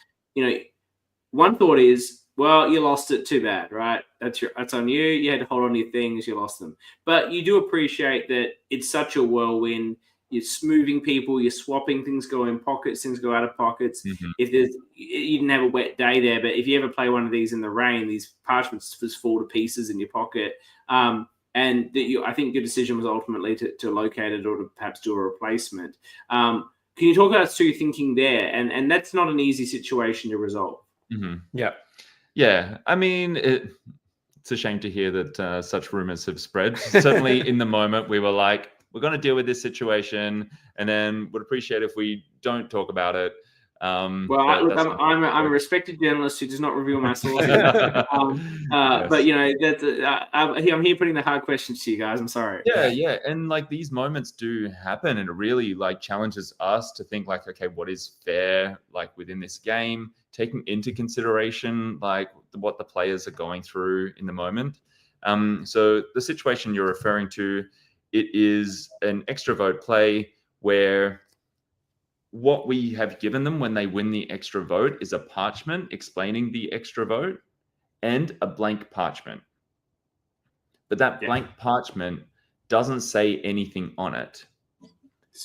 One thought is, well, you lost it. Too bad, right? That's on you. You had to hold on to your things. You lost them. But you do appreciate that it's such a whirlwind. You're moving people. You're swapping things. Go in pockets. Things go out of pockets. If you didn't have a wet day there, but if you ever play one of these in the rain, these parchments just fall to pieces in your pocket. And I think your decision was ultimately to locate it or to perhaps do a replacement. Can you talk us through your thinking there? And that's not an easy situation to resolve. Yeah. I mean, it's a shame to hear that such rumors have spread. Certainly in the moment, we were like, we're going to deal with this situation, and then would appreciate if we don't talk about it. I'm a respected journalist who does not reveal my sources. Yes. But I'm here putting the hard questions to you guys. I'm sorry. Yeah, and like these moments do happen, and it really like challenges us to think like, okay, what is fair like within this game, taking into consideration like what the players are going through in the moment. So the situation you're referring to, it is an extra vote play where what we have given them when they win the extra vote is a parchment explaining the extra vote and a blank parchment. But that blank parchment doesn't say anything on it.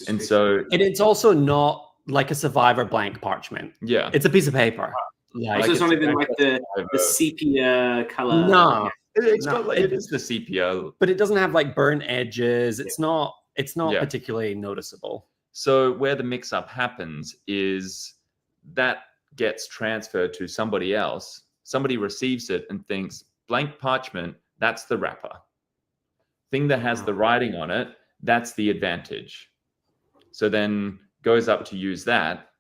And it's also not like a survivor blank parchment. Yeah. It's a piece of paper. It's not even like the sepia color. No. It is the sepia. But it doesn't have like burnt edges. It's not particularly noticeable. So where the mix-up happens is that gets transferred to somebody else. Somebody receives it and thinks, blank parchment, that's the wrapper. Thing that has the writing on it, that's the advantage. So then goes up to use that,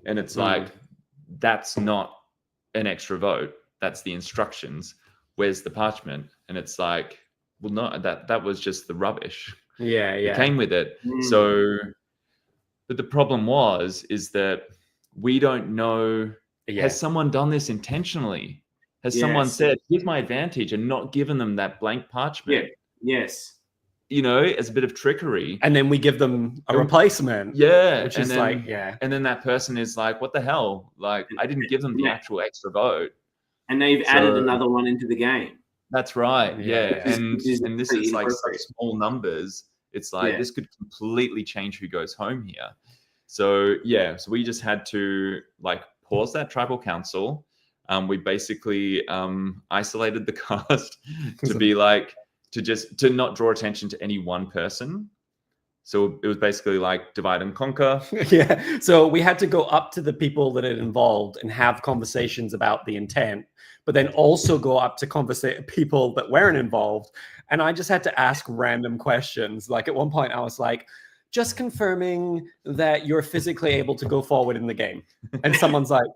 and it's like, that's not an extra vote. That's the instructions. Where's the parchment? And it's like, well, no, that was just the rubbish. Yeah. It came with it. So... But the problem is that we don't know, has someone done this intentionally? Has someone said, here's my advantage, and not given them that blank parchment? Yes. As a bit of trickery. And then we give them a replacement. Yeah. Which is And then that person is like, what the hell? Like, I didn't give them the actual extra vote. And they've added another one into the game. That's right. Yeah. And this is like such small numbers. It's like, this could completely change who goes home here. So, so we just had to like pause that tribal council. We basically isolated the cast to be like, to not draw attention to any one person. So it was basically like divide and conquer. Yeah. So we had to go up to the people that it involved and have conversations about the intent, but then also go up to people that weren't involved. And I just had to ask random questions. Like at one point I was like, just confirming that you're physically able to go forward in the game. And someone's like,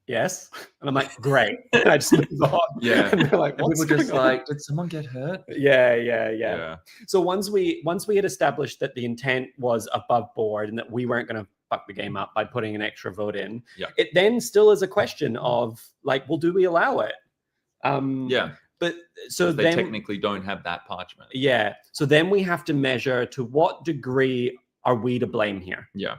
yes. And I'm like, great. And I just moved on. Yeah. And they're like, what's people just going on? like, did someone get hurt? Yeah. So once we had established that the intent was above board and that we weren't going to fuck the game up by putting an extra vote in, it then still is a question of like, well, do we allow it? But so they then technically don't have that parchment. Yeah. So then we have to measure to what degree are we to blame here? Yeah.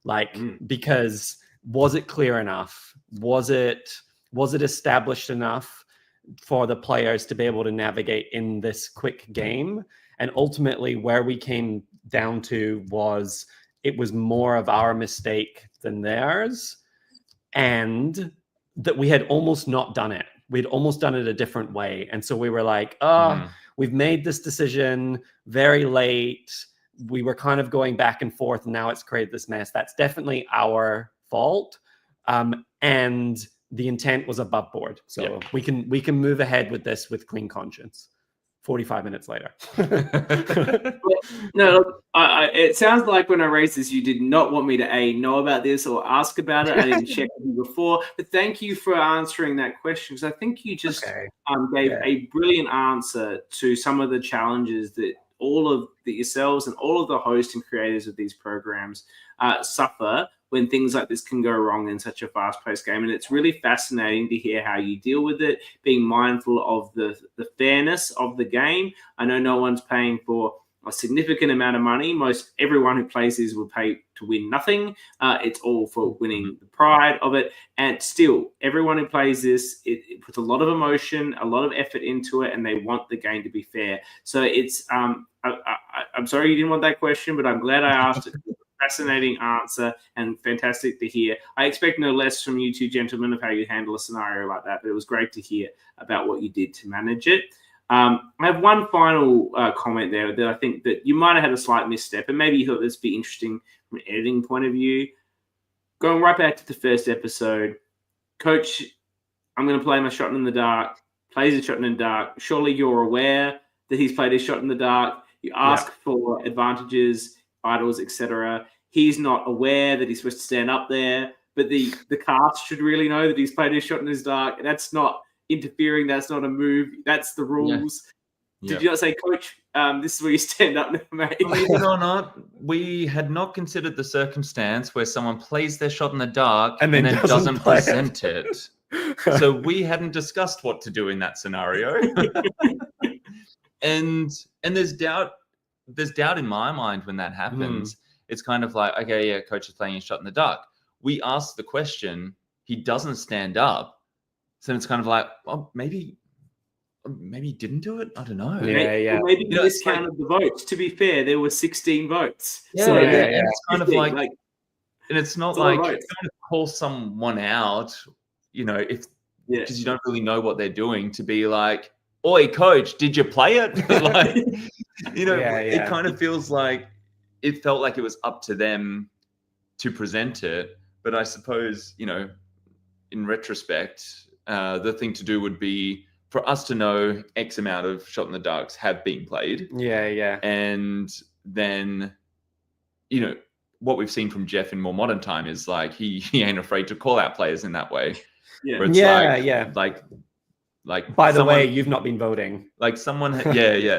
Like, because was it clear enough? Was it established enough for the players to be able to navigate in this quick game? And ultimately, where we came down to was it was more of our mistake than theirs, and that we had almost not done it. We'd almost done it a different way. And so we were like, we've made this decision very late. We were kind of going back and forth, and now it's created this mess. That's definitely our fault. And the intent was above board. So we can move ahead with this with clean conscience. 45 minutes later. No, it sounds like when I raised this, you did not want me to know about this or ask about it. I didn't check with you before, but thank you for answering that question, because I think you just gave a brilliant answer to some of the challenges that yourselves and all of the hosts and creators of these programs suffer when things like this can go wrong in such a fast-paced game. And it's really fascinating to hear how you deal with it, being mindful of the fairness of the game. I know no one's paying for a significant amount of money. Most everyone who plays these will pay to win nothing. It's all for winning the pride of it. And still, everyone who plays this, it puts a lot of emotion, a lot of effort into it, and they want the game to be fair. So it's, I'm sorry you didn't want that question, but I'm glad I asked it. Fascinating answer and fantastic to hear. I expect no less from you two gentlemen of how you handle a scenario like that, but it was great to hear about what you did to manage it. I have one final comment there that I think that you might have had a slight misstep, and maybe you thought this would be interesting from an editing point of view. Going right back to the first episode, Coach, I'm going to play my shot in the dark, plays a shot in the dark. Surely you're aware that he's played his shot in the dark. You ask for advantages, idols, etc. He's not aware that he's supposed to stand up there, but the cast should really know that he's played his shot in his dark. That's not interfering. That's not a move. That's the rules. Did you not say, Coach, this is where you stand up now, mate? Believe it or not, we had not considered the circumstance where someone plays their shot in the dark and then doesn't present it. So we hadn't discussed what to do in that scenario. and there's doubt in my mind when that happens. It's kind of like, okay, yeah, Coach is playing his shot in the dark. We ask the question, he doesn't stand up. So it's kind of like, well, maybe he didn't do it. I don't know. Yeah. Or maybe he miscounted the votes. To be fair, there were 16 votes. And it's kind of like, and it's not like you don't call someone out, if because you don't really know what they're doing, to be like, oi, Coach, did you play it? It kind of feels like it felt like it was up to them to present it. But I suppose, in retrospect, the thing to do would be for us to know X amount of shot in the darks have been played. Yeah. And then, what we've seen from Jeff in more modern time is like he ain't afraid to call out players in that way. Like by the way, you've not been voting. Like someone,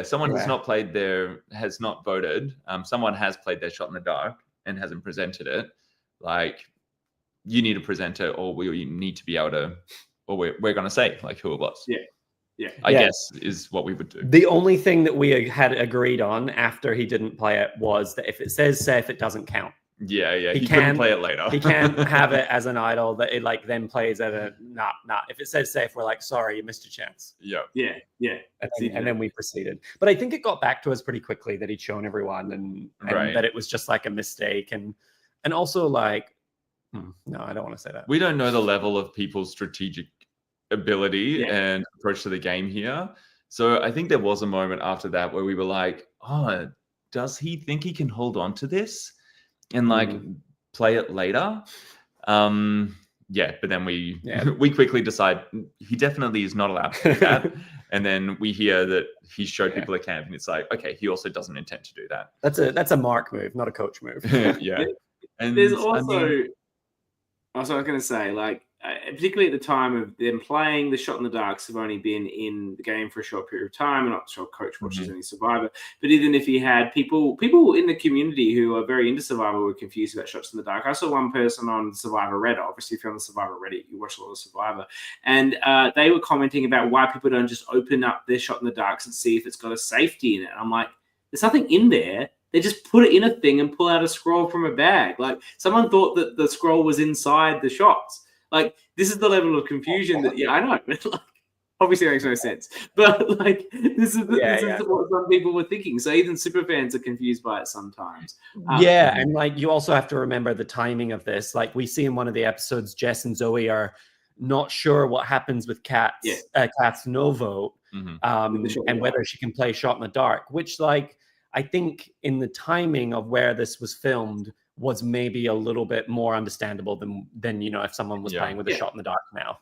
someone has not voted. Someone has played their shot in the dark and hasn't presented it. Like, you need to present it, or we need to be able to, or we're going to say like who it was. I guess is what we would do. The only thing that we had agreed on after he didn't play it was that if it says safe, it doesn't count. He couldn't play it later. He can't have it as an idol that it then plays at a not. If it says safe, we're like, sorry, you missed your chance. And then we proceeded. But I think it got back to us pretty quickly that he'd shown everyone and that it was just like a mistake and also like, no, I don't want to say that. We don't know the level of people's strategic ability and approach to the game here. So I think there was a moment after that where we were like, oh, does he think he can hold on to this and play it later? But then we quickly decide he definitely is not allowed to do that. And then we hear that he showed people a camp, and it's like, okay, he also doesn't intend to do that. That's a Mark move, not a Coach move. And there's also, I was going to say, like, particularly at the time of them playing, the Shot in the Darks have only been in the game for a short period of time. I'm not sure Coach watches any Survivor, but even if he had people in the community who are very into Survivor were confused about Shots in the Dark. I saw one person on Survivor Reddit. Obviously, if you're on the Survivor Reddit, you watch a lot of Survivor, and they were commenting about why people don't just open up their Shot in the Darks and see if it's got a safety in it. I'm like, there's nothing in there. They just put it in a thing and pull out a scroll from a bag. Like, someone thought that the scroll was inside the shots. Like, this is the level of confusion that, I know. Like, obviously, it makes no sense. But, like, this is what some people were thinking. So even super fans are confused by it sometimes. And, like, you also have to remember the timing of this. Like, we see in one of the episodes, Jess and Zoe are not sure what happens with Kat's no vote and whether she can play Shot in the Dark, which, like, I think in the timing of where this was filmed was maybe a little bit more understandable than if someone was playing with a Shot in the Dark now.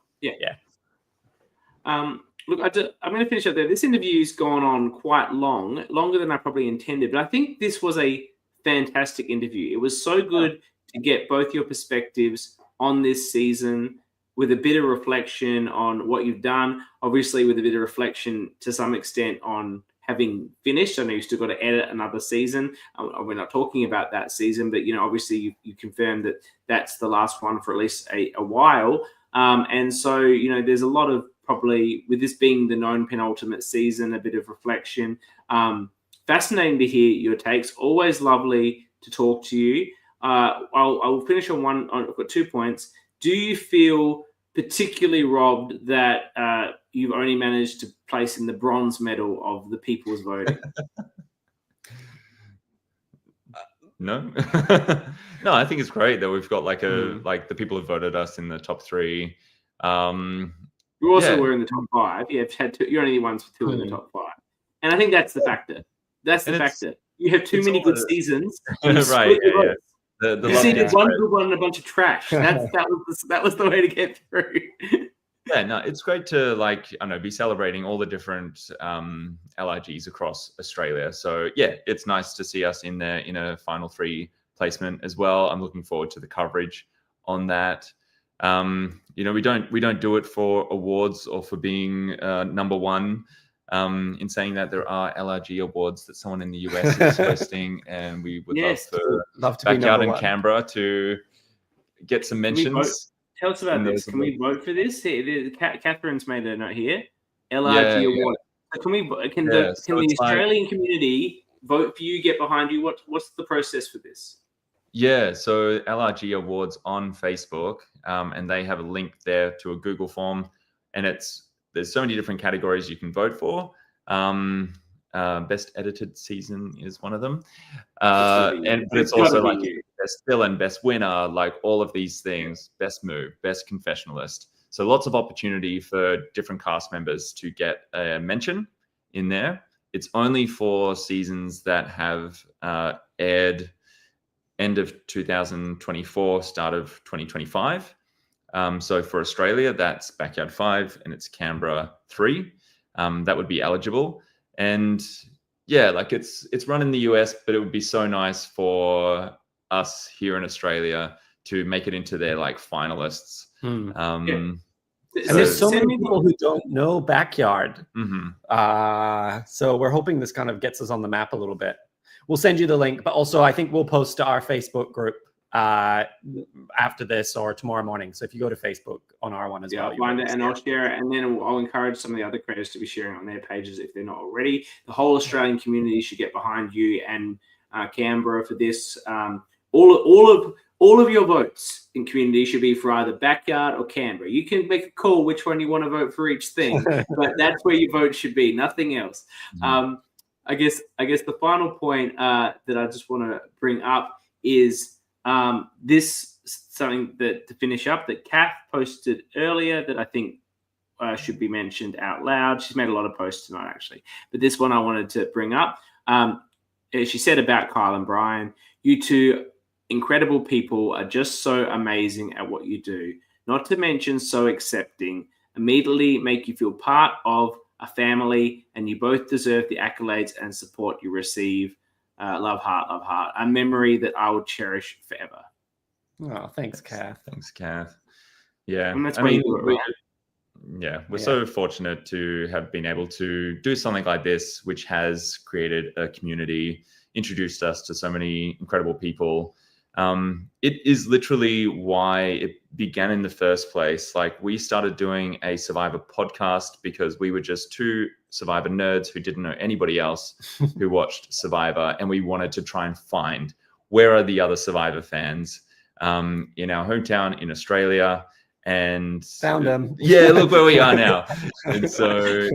Look, I'm going to finish up there. This interview's gone on quite longer than I probably intended, but I think this was a fantastic interview. It was so good to get both your perspectives on this season with a bit of reflection on what you've done, obviously with a bit of reflection to some extent on having finished. I know you've still got to edit another season. We're not talking about that season, but obviously you confirmed that that's the last one for at least a while. And so there's a lot of, probably with this being the known penultimate season, a bit of reflection. Fascinating to hear your takes. Always lovely to talk to you. I'll finish on one. I've got 2 points. Do you feel particularly robbed that you've only managed to place in the bronze medal of the people's voting? No, no, I think it's great that we've got like like the people who voted us in the top 3. You also were in the top 5. You've had 2. You're only the ones with 2 in the top 5, and I think that's the factor. That's the factor. You have too many good seasons, right? Yeah. You seeded one good one and a bunch of trash. That was the way to get through. Yeah, no, it's great to be celebrating all the different LRGs across Australia. So yeah, it's nice to see us in there in a final 3 placement as well. I'm looking forward to the coverage on that. We don't do it for awards or for being number 1. In saying that, there are LRG awards that someone in the US is hosting, and we would love to back out in Canberra to get some mentions. Tell us about this. Can we vote for this? Catherine's made a note here. LRG award. So can the Australian community vote for you? Get behind you. What's the process for this? Yeah, so LRG Awards on Facebook, and they have a link there to a Google form, and there's so many different categories you can vote for. Best edited season is one of them, but it's also like best still and best winner, like all of these things. Best move, best confessionalist. So lots of opportunity for different cast members to get a mention in there. It's only for seasons that have aired end of 2024, start of 2025. So for Australia, that's Backyard 5 and it's Canberra 3. That would be eligible. And yeah, like it's run in the US, but it would be so nice for us here in Australia to make it into their finalists. And there's so many people who don't know Backyard. So we're hoping this kind of gets us on the map a little bit. We'll send you the link, but also I think we'll post to our Facebook group after this or tomorrow morning. So if you go to Facebook on our one as well, I'll find it and I'll share it, and then I'll encourage some of the other creators to be sharing on their pages if they're not already. The whole Australian community should get behind you and Canberra for this. All of your votes in community should be for either Backyard or Canberra. You can make a call which one you want to vote for each thing, but that's where your vote should be, nothing else. I guess the final point that I just want to bring up is this something that to finish up that Kath posted earlier that I think should be mentioned out loud. She's made a lot of posts tonight actually, but this one I wanted to bring up. She said about Kyle and Bryan, you two incredible people are just so amazing at what you do, not to mention so accepting, immediately make you feel part of a family, and you both deserve the accolades and support you receive. Love, heart. A memory that I will cherish forever. Oh, thanks, Kath. Thanks, Kath. Yeah, And that's I why you mean, do it, right? we're so fortunate to have been able to do something like this, which has created a community, introduced us to so many incredible people. It is literally why it began in the first place. Like, we started doing a Survivor podcast because we were just two Survivor nerds who didn't know anybody else who watched Survivor, and we wanted to try and find where are the other Survivor fans in our hometown in Australia. And Found them. Yeah, look where we are now. And so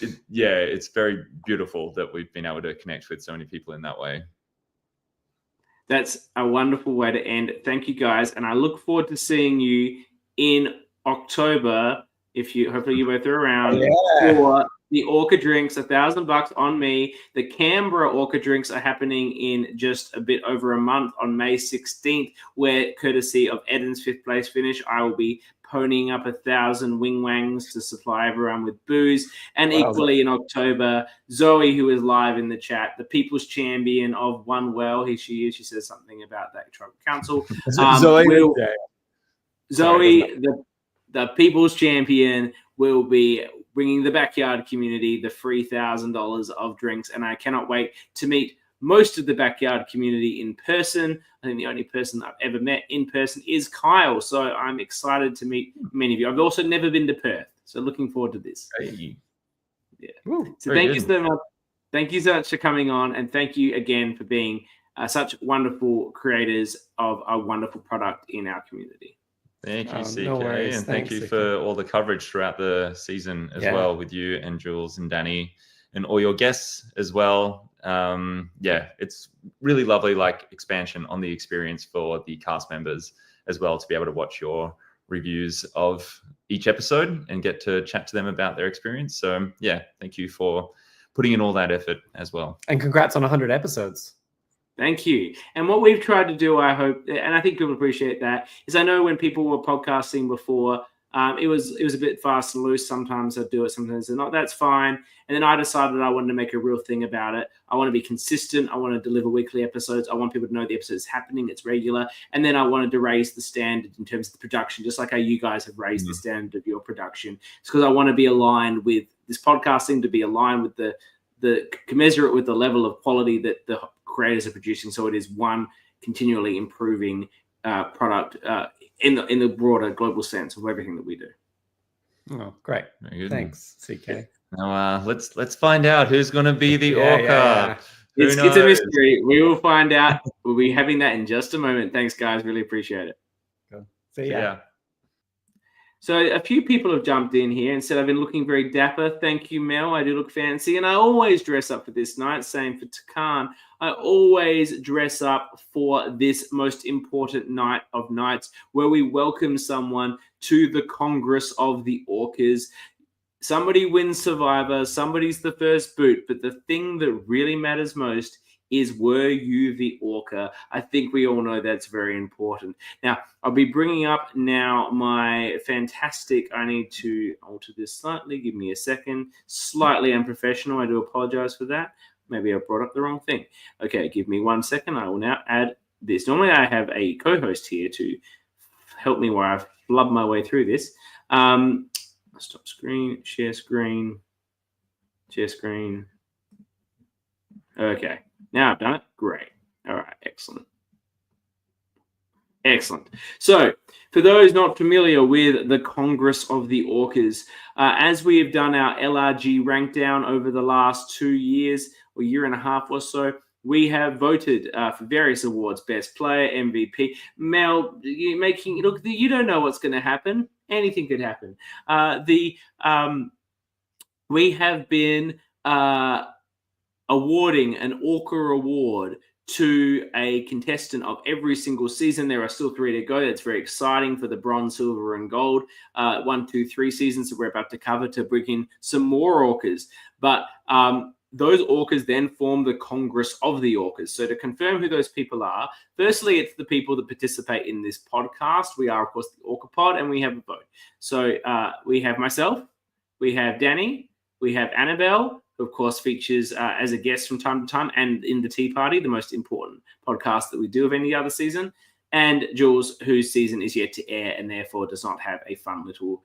it's very beautiful that we've been able to connect with so many people in that way. That's a wonderful way to end. Thank you, guys, and I look forward to seeing you in October. Hopefully you both are around for the Orca drinks, $1,000 on me. The Canberra Orca drinks are happening in just a bit over a month on May 16th, where, courtesy of Eden's 5th place finish, I will be ponying up 1,000 wing wangs to supply everyone with booze. And equally in October, Zoe, who is live in the chat, the people's champion of One Well, she says something about that tribal council. Zoe, the people's champion, will be bringing the backyard community the free $1,000 of drinks. And I cannot wait to meet most of the backyard community in person. I think the only person I've ever met in person is Kyle. So I'm excited to meet many of you. I've also never been to Perth, so looking forward to this. Hey. Yeah. Ooh, so thank you so much. Thank you so much for coming on, and thank you again for being such wonderful creators of a wonderful product in our community. Thank you, CK, no worries. and Thanks, thank you CK. for all the coverage throughout the season as well, with you and Jules and Dani and all your guests as well. It's really lovely, like, expansion on the experience for the cast members as well, to be able to watch your reviews of each episode and get to chat to them about their experience. So thank you for putting in all that effort as well. And congrats on 100 episodes. Thank you. And what we've tried to do, I hope, and I think people appreciate that, is I know when people were podcasting before, it was a bit fast and loose. Sometimes I'd do it, sometimes they're not. That's fine. And then I decided I wanted to make a real thing about it. I want to be consistent. I want to deliver weekly episodes. I want people to know the episode is happening. It's regular. And then I wanted to raise the standard in terms of the production, just like how you guys have raised the standard of your production. It's because I want to be aligned with this podcasting, to be aligned with the commensurate with the level of quality that the creators are producing. So it is one continually improving product in the broader global sense of everything that we do. Oh, great. Thanks, CK. Now let's find out who's going to be the Orca. It's a mystery. We will find out. We'll be having that in just a moment. Thanks, guys. Really appreciate it. Cool. See ya. So a few people have jumped in here and said, I've been looking very dapper. Thank you, Mel. I do look fancy. And I always dress up for this night. Same for Takan. I always dress up for this most important night of nights, where we welcome someone to the Congress of the Orcas. Somebody wins Survivor. Somebody's the first boot. But the thing that really matters most is, were you the Orca? I think we all know that's very important. Now, I'll be bringing up now my fantastic, I need to alter this slightly. Give me a second. Slightly unprofessional. I do apologize for that. Maybe I brought up the wrong thing. Okay, give me 1 second. I will now add this. Normally, I have a co-host here to help me while I've flubbed my way through this. Stop screen, share screen, share screen. Okay. Now I've done it. Great. All right. Excellent. Excellent. So, for those not familiar with the Congress of the Orcas, as we have done our LRG rank down over the last 2 years or year and a half or so, we have voted for various awards: Best Player, MVP. Mel, you don't know what's going to happen. Anything could happen. We have been awarding an Orca award to a contestant of every single season. There are still 3 to go. That's very exciting for the bronze, silver, and gold 1, 2, 3 seasons that we're about to cover, to bring in some more Orcas. But those Orcas then form the Congress of the Orcas. So to confirm who those people are, firstly, it's the people that participate in this podcast. We are, of course, the Orca Pod, and we have a vote. So we have myself, we have Dani, we have Annabelle, who, of course, features as a guest from time to time, and in the Tea Party, the most important podcast that we do of any other season. and Jules, whose season is yet to air and therefore does not have a fun little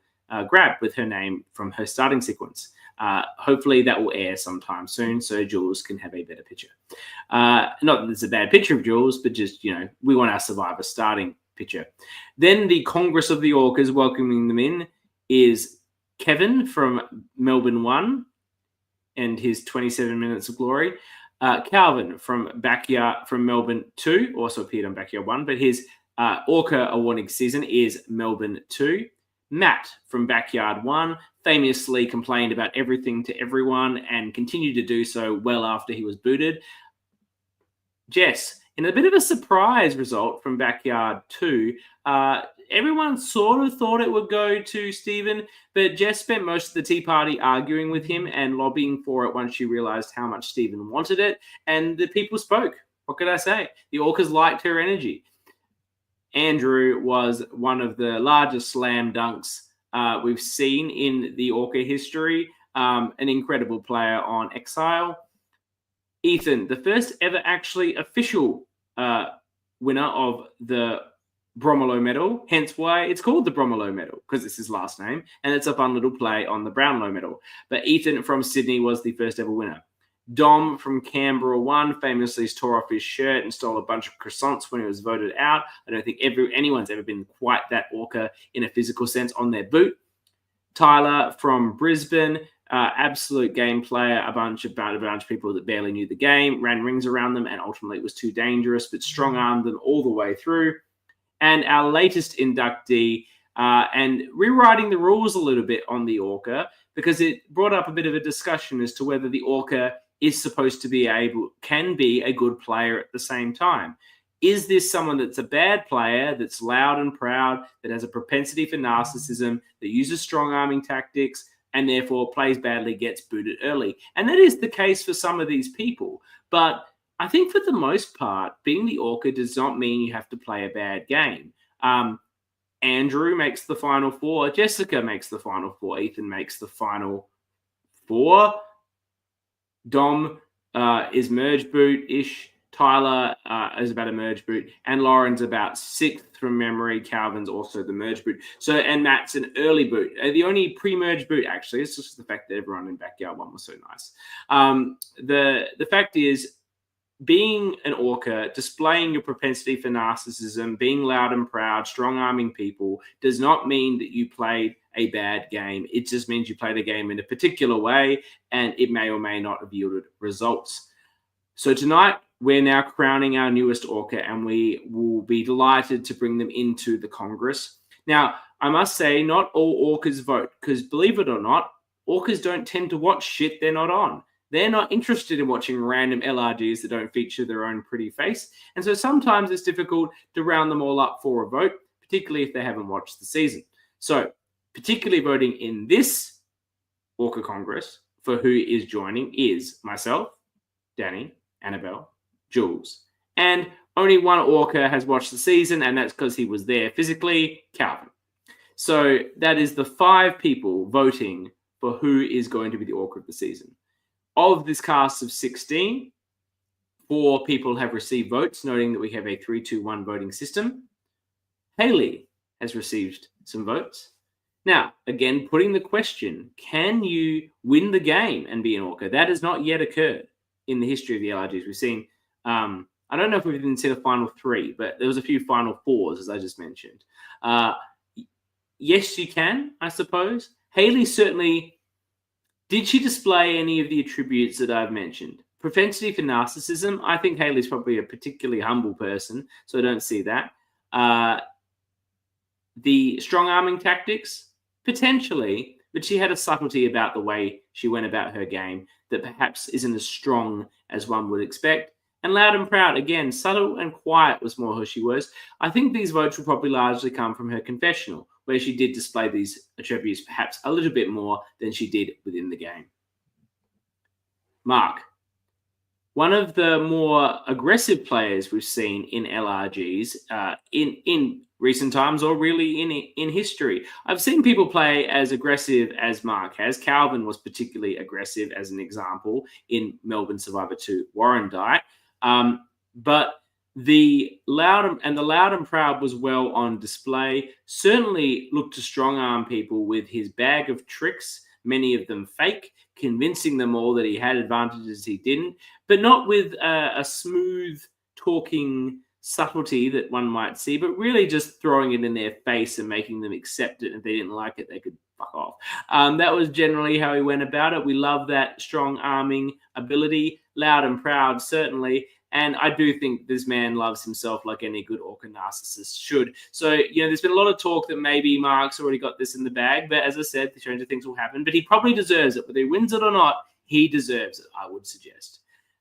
grab with her name from her starting sequence. Hopefully that will air sometime soon so Jules can have a better picture. Not that it's a bad picture of Jules, but just, we want our Survivor starting picture. Then the Congress of the Orcas welcoming them in is Kevin from Melbourne 1 and his 27 minutes of glory. Calvin from Melbourne 2 also appeared on Backyard 1, but his ORCA awarding season is Melbourne 2. Matt from Backyard 1 famously complained about everything to everyone and continued to do so well after he was booted. Jess, in a bit of a surprise result from Backyard 2, everyone sort of thought it would go to Stephen, but Jess spent most of the tea party arguing with him and lobbying for it once she realised how much Stephen wanted it, and the people spoke. What could I say? The Orcas liked her energy. Andrew was one of the largest slam dunks we've seen in the Orca history, an incredible player on Exile. Ethan, the first ever actually official winner of the Bromilow Medal, hence why it's called the Bromilow Medal, because it's his last name, and it's a fun little play on the Brownlow Medal. But Ethan from Sydney was the first ever winner. Dom from Canberra 1 famously tore off his shirt and stole a bunch of croissants when he was voted out. I don't think anyone's ever been quite that Orca in a physical sense on their boot. Tyler from Brisbane, absolute game player, a bunch of people that barely knew the game, ran rings around them, and ultimately it was too dangerous, but strong-armed them all the way through. And our latest inductee, and rewriting the rules a little bit on the Orca, because it brought up a bit of a discussion as to whether the Orca is supposed to can be a good player at the same time. Is this someone that's a bad player, that's loud and proud, that has a propensity for narcissism, that uses strong-arming tactics, and therefore plays badly, gets booted early? And that is the case for some of these people. But I think for the most part, being the Orca does not mean you have to play a bad game. Andrew makes the final 4. Jessica makes the final 4. Ethan makes the final 4. Dom is merge boot-ish. Tyler is about a merge boot. And Lauren's about 6th from memory. Calvin's also the merge boot. And Matt's an early boot. The only pre-merge boot, actually, it's just the fact that everyone in Backyard 1 was so nice. The fact is, being an Orca, displaying your propensity for narcissism, being loud and proud, strong-arming people, does not mean that you played a bad game. It just means you played a game in a particular way, and it may or may not have yielded results. So tonight, we're now crowning our newest Orca, and we will be delighted to bring them into the Congress. Now, I must say, not all Orcas vote, because believe it or not, Orcas don't tend to watch shit they're not on. They're not interested in watching random LRGs that don't feature their own pretty face. And so sometimes it's difficult to round them all up for a vote, particularly if they haven't watched the season. So particularly voting in this Orca Congress for who is joining is myself, Dani, Annabelle, Jules. And only one Orca has watched the season, and that's because he was there physically, Calvin. So that is the 5 people voting for who is going to be the Orca of the season. Of this cast of 16, 4 people have received votes, noting that we have a 3-2-1 voting system. Haley has received some votes. Now, again, putting the question, can you win the game and be an Orca? That has not yet occurred in the history of the LRGs. We've seen, I don't know if we've even seen a final 3, but there was a few final 4s, as I just mentioned. Yes, you can, I suppose. Haley certainly... Did she display any of the attributes that I've mentioned? Propensity for narcissism, I think Haley's probably a particularly humble person, so I don't see that. The strong-arming tactics, potentially, but she had a subtlety about the way she went about her game that perhaps isn't as strong as one would expect. And loud and proud, again, subtle and quiet was more who she was. I think these votes will probably largely come from her confessional, where she did display these attributes perhaps a little bit more than she did within the game. Mark, one of the more aggressive players we've seen in LRGs in recent times, or really in history. I've seen people play as aggressive as Mark has. Calvin was particularly aggressive, as an example, in Melbourne Survivor 2 Warrandyte. But The loud and proud was well on display. Certainly looked to strong arm people with his bag of tricks, many of them fake, convincing them all that he had advantages he didn't, but not with a smooth talking subtlety that one might see, but really just throwing it in their face and making them accept it. If they didn't like it, they could fuck off. That was generally how he went about it. We love that strong arming ability, loud and proud, certainly. And I do think this man loves himself like any good Orca narcissist should. So, there's been a lot of talk that maybe Mark's already got this in the bag. But as I said, the stranger things will happen. But he probably deserves it. Whether he wins it or not, he deserves it, I would suggest.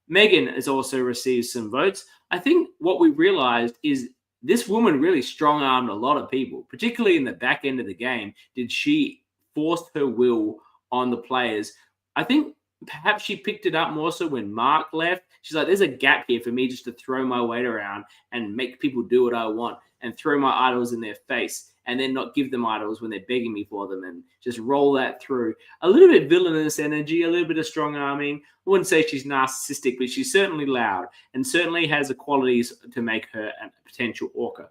Megan has also received some votes. I think what we realized is this woman really strong-armed a lot of people, particularly in the back end of the game. Did she force her will on the players? I think perhaps she picked it up more so when Mark left. She's like, there's a gap here for me just to throw my weight around and make people do what I want and throw my idols in their face and then not give them idols when they're begging me for them and just roll that through. A little bit villainous energy, a little bit of strong arming. I wouldn't say she's narcissistic, but she's certainly loud and certainly has the qualities to make her a potential Orca.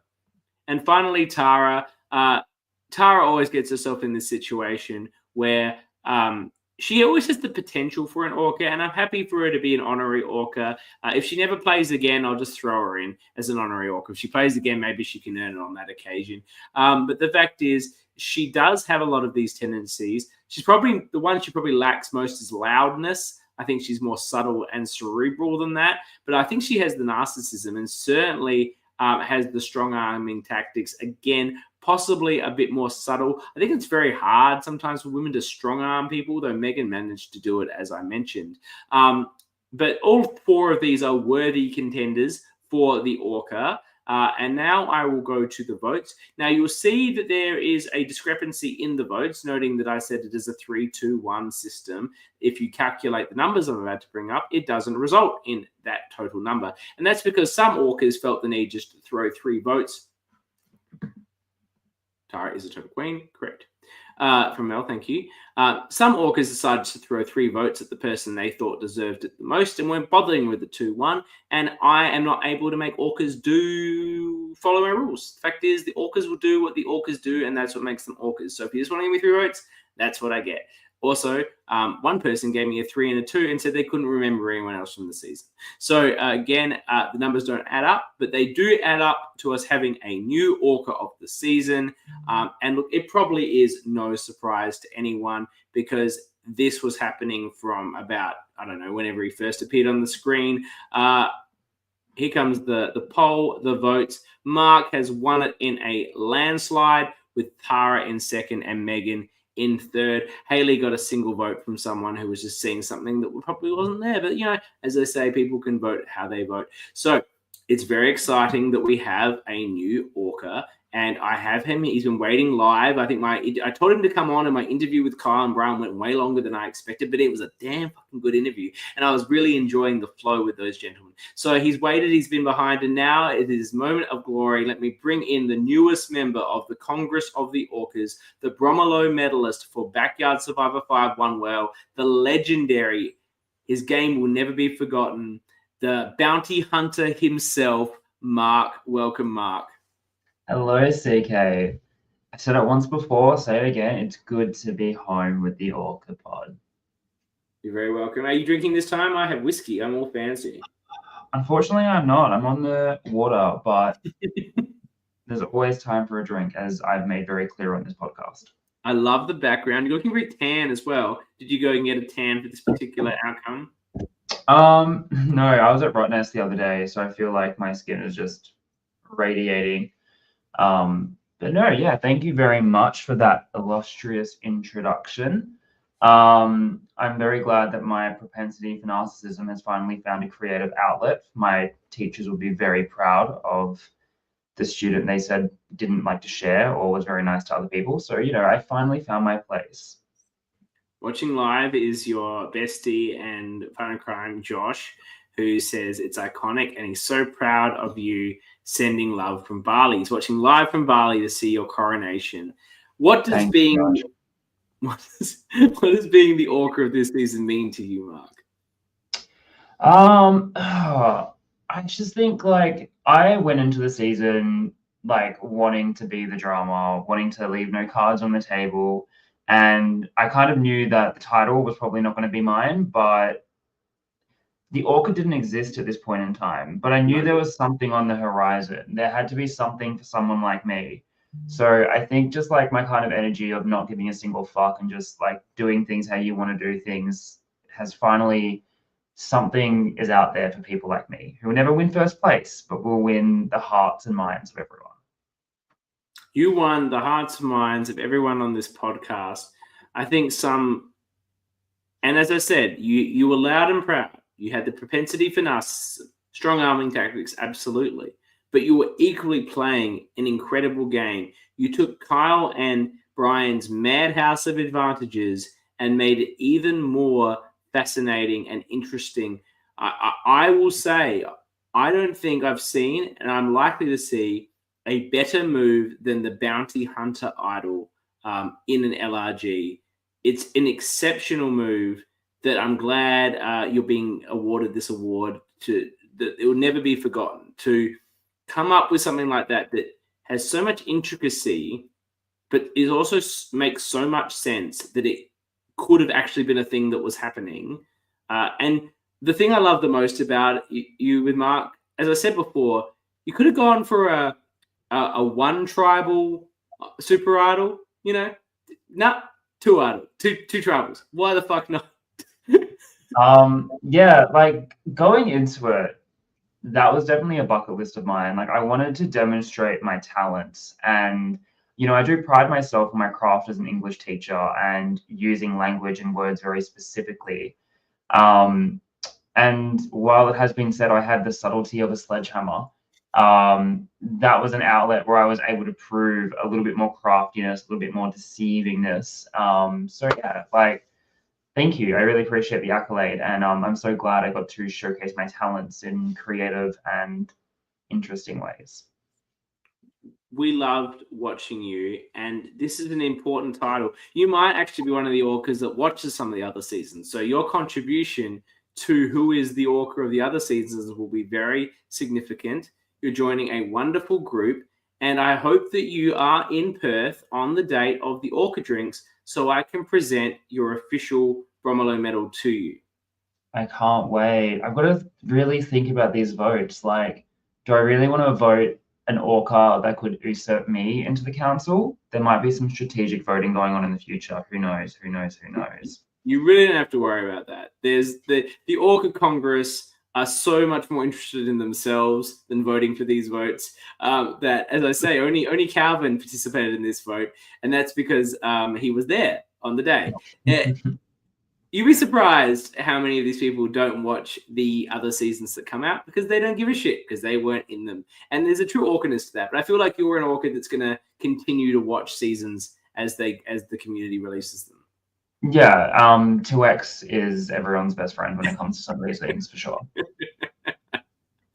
And finally, Tara. Tara always gets herself in this situation where she always has the potential for an Orca, and I'm happy for her to be an honorary Orca. If she never plays again, I'll just throw her in as an honorary Orca. If she plays again, maybe she can earn it on that occasion. But the fact is, she does have a lot of these tendencies. She's probably the one she probably lacks most is loudness. I think she's more subtle and cerebral than that. But I think she has the narcissism and certainly has the strong arming tactics. Again, possibly a bit more subtle. I think it's very hard sometimes for women to strong arm people, though Megan managed to do it, as I mentioned. But all four of these are worthy contenders for the Orca. And now I will go to the votes. Now you'll see that there is a discrepancy in the votes, noting that I said it is a 3-2-1 system. If you calculate the numbers I'm about to bring up, it doesn't result in that total number. And that's because some Orcas felt the need just to throw 3 votes. Tara is a total queen, correct. From Mel, thank you. Some Orcas decided to throw 3 votes at the person they thought deserved it the most and weren't bothering with the 2-1. And I am not able to make Orcas follow my rules. The fact is, the Orcas will do what the Orcas do, and that's what makes them Orcas. So if you just want to give me 3 votes, that's what I get. Also, one person gave me a 3 and a 2 and said they couldn't remember anyone else from the season. So again, the numbers don't add up, but they do add up to us having a new Orca of the season. And look, it probably is no surprise to anyone because this was happening from about, I don't know, whenever he first appeared on the screen. Here comes the poll, the votes. Mark has won it in a landslide with Tara in second and Megan in third. Haley got a single vote from someone who was just seeing something that probably wasn't there. But, as I say, people can vote how they vote. So it's very exciting that we have a new Orca. And I have him. He's been waiting live. I think I told him to come on, and my interview with Kyle and Bryan went way longer than I expected, but it was a damn fucking good interview. And I was really enjoying the flow with those gentlemen. So he's waited, he's been behind, and now it is moment of glory. Let me bring in the newest member of the Congress of the Orcas, the Bromilow medalist for Backyard Survivor 5 One Well, the legendary, his game will never be forgotten, the bounty hunter himself, Mark. Welcome, Mark. Hello, CK. I said it once before, say it again. It's good to be home with the Orca pod. You're very welcome. Are you drinking this time? I have whiskey. I'm all fancy. Unfortunately, I'm not. I'm on the water, but there's always time for a drink, as I've made very clear on this podcast. I love the background. You're looking very tan as well. Did you go and get a tan for this particular outcome? No, I was at Rottnest the other day, so I feel like my skin is just radiating. But no, yeah, thank you very much for that illustrious introduction. I'm very glad that my propensity for narcissism has finally found a creative outlet. My teachers will be very proud of the student they said didn't like to share or was very nice to other people. So, I finally found my place. Watching live is your bestie and partner in crime, Josh, who says it's iconic and he's so proud of you sending love from Bali. He's watching live from Bali to see your coronation. What does being the Orca of this season mean to you, Mark? I just think like I went into the season like wanting to be the drama, wanting to leave no cards on the table. And I kind of knew that the title was probably not going to be mine, but the Orca didn't exist at this point in time. But I knew there was something on the horizon. There had to be something for someone like me. So I think just like my kind of energy of not giving a single fuck and just like doing things how you want to do things has finally something is out there for people like me who will never win first place, but will win the hearts and minds of everyone. You won the hearts and minds of everyone on this podcast. I think and as I said, you were loud and proud. You had the propensity for narcissism, strong arming tactics, absolutely. But you were equally playing an incredible game. You took Kyle and Bryan's madhouse of advantages and made it even more fascinating and interesting. I will say, I don't think I've seen, and I'm likely to see, a better move than the bounty hunter idol in an LRG. It's an exceptional move that I'm glad you're being awarded this award that it will never be forgotten. To come up with something like that has so much intricacy, but it also makes so much sense that it could have actually been a thing that was happening. And the thing I love the most about you with Mark, as I said before, you could have gone for a one tribal super idol, two idol, two tribals. Why the fuck not? Yeah, like going into it, that was definitely a bucket list of mine. Like I wanted to demonstrate my talents, and I do pride myself in my craft as an English teacher and using language and words very specifically. And while it has been said I had the subtlety of a sledgehammer, that was an outlet where I was able to prove a little bit more craftiness, a little bit more deceivingness. So yeah, like thank you. I really appreciate the accolade, and I'm so glad I got to showcase my talents in creative and interesting ways. We loved watching you, and this is an important title. You might actually be one of the orcas that watches some of the other seasons, so your contribution to who is the orca of the other seasons will be very significant. You're joining a wonderful group, and I hope that you are in Perth on the date of the orca drinks so I can present your official Bromilow Medal to you. I can't wait. I've got to really think about these votes. Like, do I really want to vote an orca that could usurp me into the council? There might be some strategic voting going on in the future. Who knows? Who knows? Who knows? You really don't have to worry about that. There's the Orca Congress are so much more interested in themselves than voting for these votes. That, as I say, only Calvin participated in this vote, and that's because he was there on the day. You'd be surprised how many of these people don't watch the other seasons that come out because they don't give a shit because they weren't in them. And there's a true orcaness to that. But I feel like you're an orca that's going to continue to watch seasons as the community releases them. Yeah, 2X is everyone's best friend when it comes to some of these things, for sure.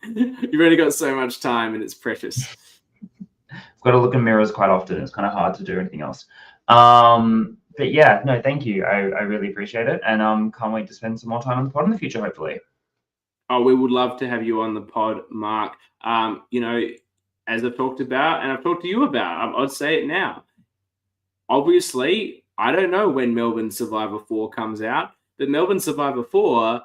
You've only got so much time and it's precious. I've got to look in mirrors quite often. It's kind of hard to do anything else. But yeah, no, thank you. I really appreciate it. And can't wait to spend some more time on the pod in the future, hopefully. Oh, we would love to have you on the pod, Mark. As I've talked about and I've talked to you about, I'll say it now. Obviously, I don't know when Melbourne Survivor 4 comes out, but Melbourne Survivor 4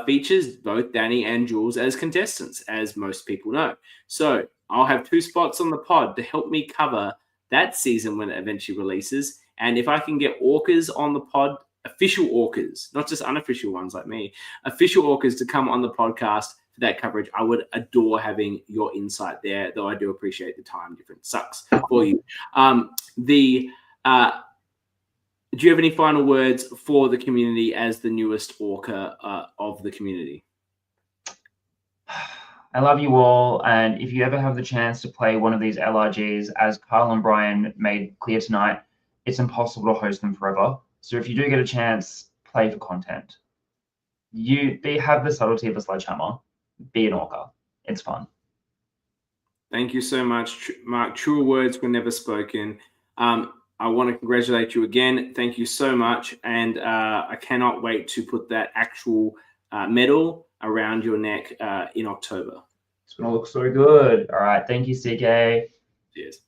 features both Dani and Jules as contestants, as most people know. So I'll have 2 spots on the pod to help me cover that season when it eventually releases. And if I can get orcas on the pod, official orcas, not just unofficial ones like me, official orcas to come on the podcast for that coverage, I would adore having your insight there, though I do appreciate the time difference. Sucks for you. Do you have any final words for the community as the newest orca of the community? I love you all. And if you ever have the chance to play one of these LRGs, as Kyle and Bryan made clear tonight, it's impossible to host them forever. So if you do get a chance, play for content. They have the subtlety of a sledgehammer. Be an orca. It's fun. Thank you so much, Mark. Truer words were never spoken. I want to congratulate you again. Thank you so much. And I cannot wait to put that actual medal around your neck in October. It's going to look so good. All right. Thank you, CK. Cheers.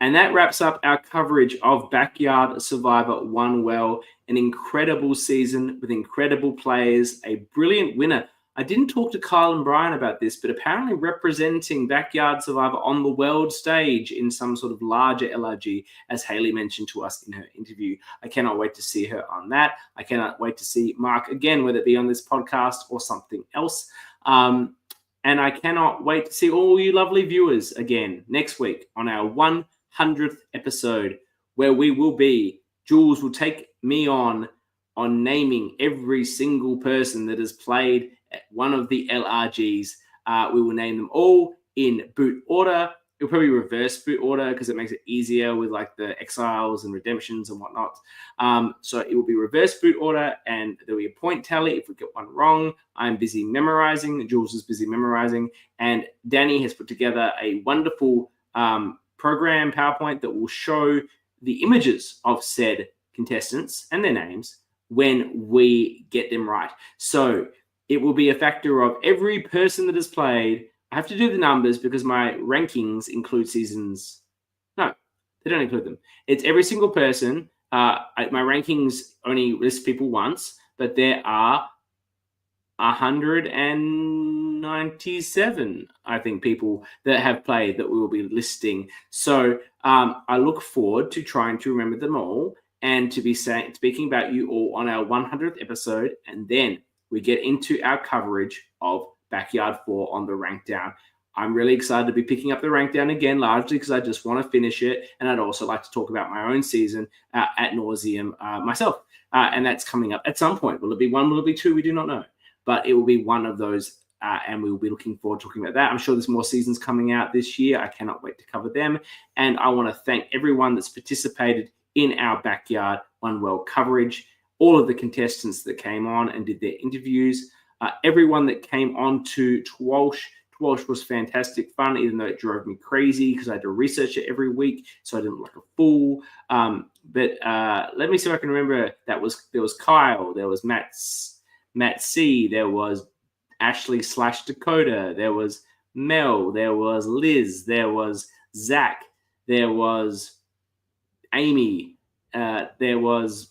And that wraps up our coverage of Backyard Survivor One Well, an incredible season with incredible players, a brilliant winner. I didn't talk to Kyle and Bryan about this, but apparently representing Backyard Survivor on the world stage in some sort of larger LRG, as Haley mentioned to us in her interview. I cannot wait to see her on that. I cannot wait to see Mark again, whether it be on this podcast or something else. And I cannot wait to see all you lovely viewers again next week on our 100th episode, where we will be, Jules will take me on naming every single person that has played at one of the LRGs. We will name them all in boot order. It'll probably reverse boot order because it makes it easier with like the exiles and redemptions and whatnot. So it will be reverse boot order, and there'll be a point tally if we get one wrong. I'm busy memorizing. Jules is busy memorizing, and Dani has put together a wonderful program PowerPoint that will show the images of said contestants and their names when we get them right. So it will be a factor of every person that has played. I have to do the numbers because my rankings include seasons. No, they don't include them. It's every single person. My rankings only list people once, but there are 197, I think, people that have played that we will be listing. So I look forward to trying to remember them all and to be speaking about you all on our 100th episode. And then we get into our coverage of Backyard 4 on the rank down. I'm really excited to be picking up the rank down again, largely because I just want to finish it. And I'd also like to talk about my own season ad nauseum myself. And that's coming up at some point. Will it be one? Will it be two? We do not know. But it will be one of those. And we will be looking forward to talking about that. I'm sure there's more seasons coming out this year. I cannot wait to cover them. And I want to thank everyone that's participated in our Backyard One Well coverage, all of the contestants that came on and did their interviews, everyone that came on to Twalsh. Twalsh was fantastic fun, even though it drove me crazy because I had to research it every week, so I didn't look like a fool. But let me see if I can remember. There was Kyle, there was Matt C, there was Ashley / Dakota, there was Mel, there was Liz, there was Zach, there was Amy, there was,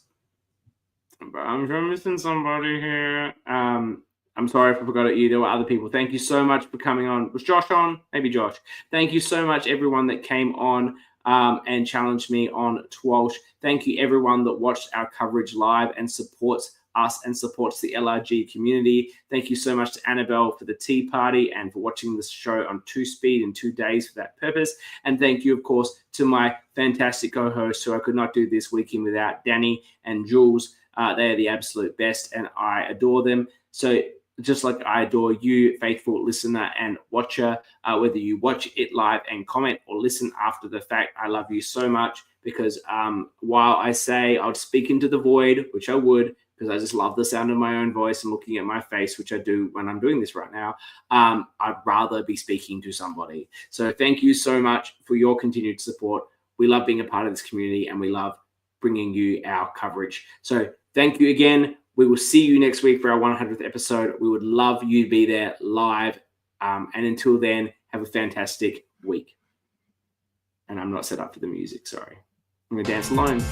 I'm missing somebody here. I'm sorry if I forgot you. There were other people. Thank you so much for coming on. Was Josh on? Maybe Josh. Thank you so much, everyone that came on and challenged me on Twalsh. Thank you, everyone that watched our coverage live and supports us and supports the LRG community. Thank you so much to Annabelle for the tea party and for watching this show on 2-speed in 2 days for that purpose. And thank you, of course, to my fantastic co-hosts who I could not do this weekend without, Dani and Jules. They are the absolute best, and I adore them. So just like I adore you, faithful listener and watcher, whether you watch it live and comment or listen after the fact, I love you so much because while I say I would speak into the void, which I would, because I just love the sound of my own voice and looking at my face, which I do when I'm doing this right now, I'd rather be speaking to somebody. So thank you so much for your continued support. We love being a part of this community and we love bringing you our coverage. So thank you again. We will see you next week for our 100th episode. We would love you to be there live. And until then, have a fantastic week. And I'm not set up for the music, sorry. I'm going to dance alone.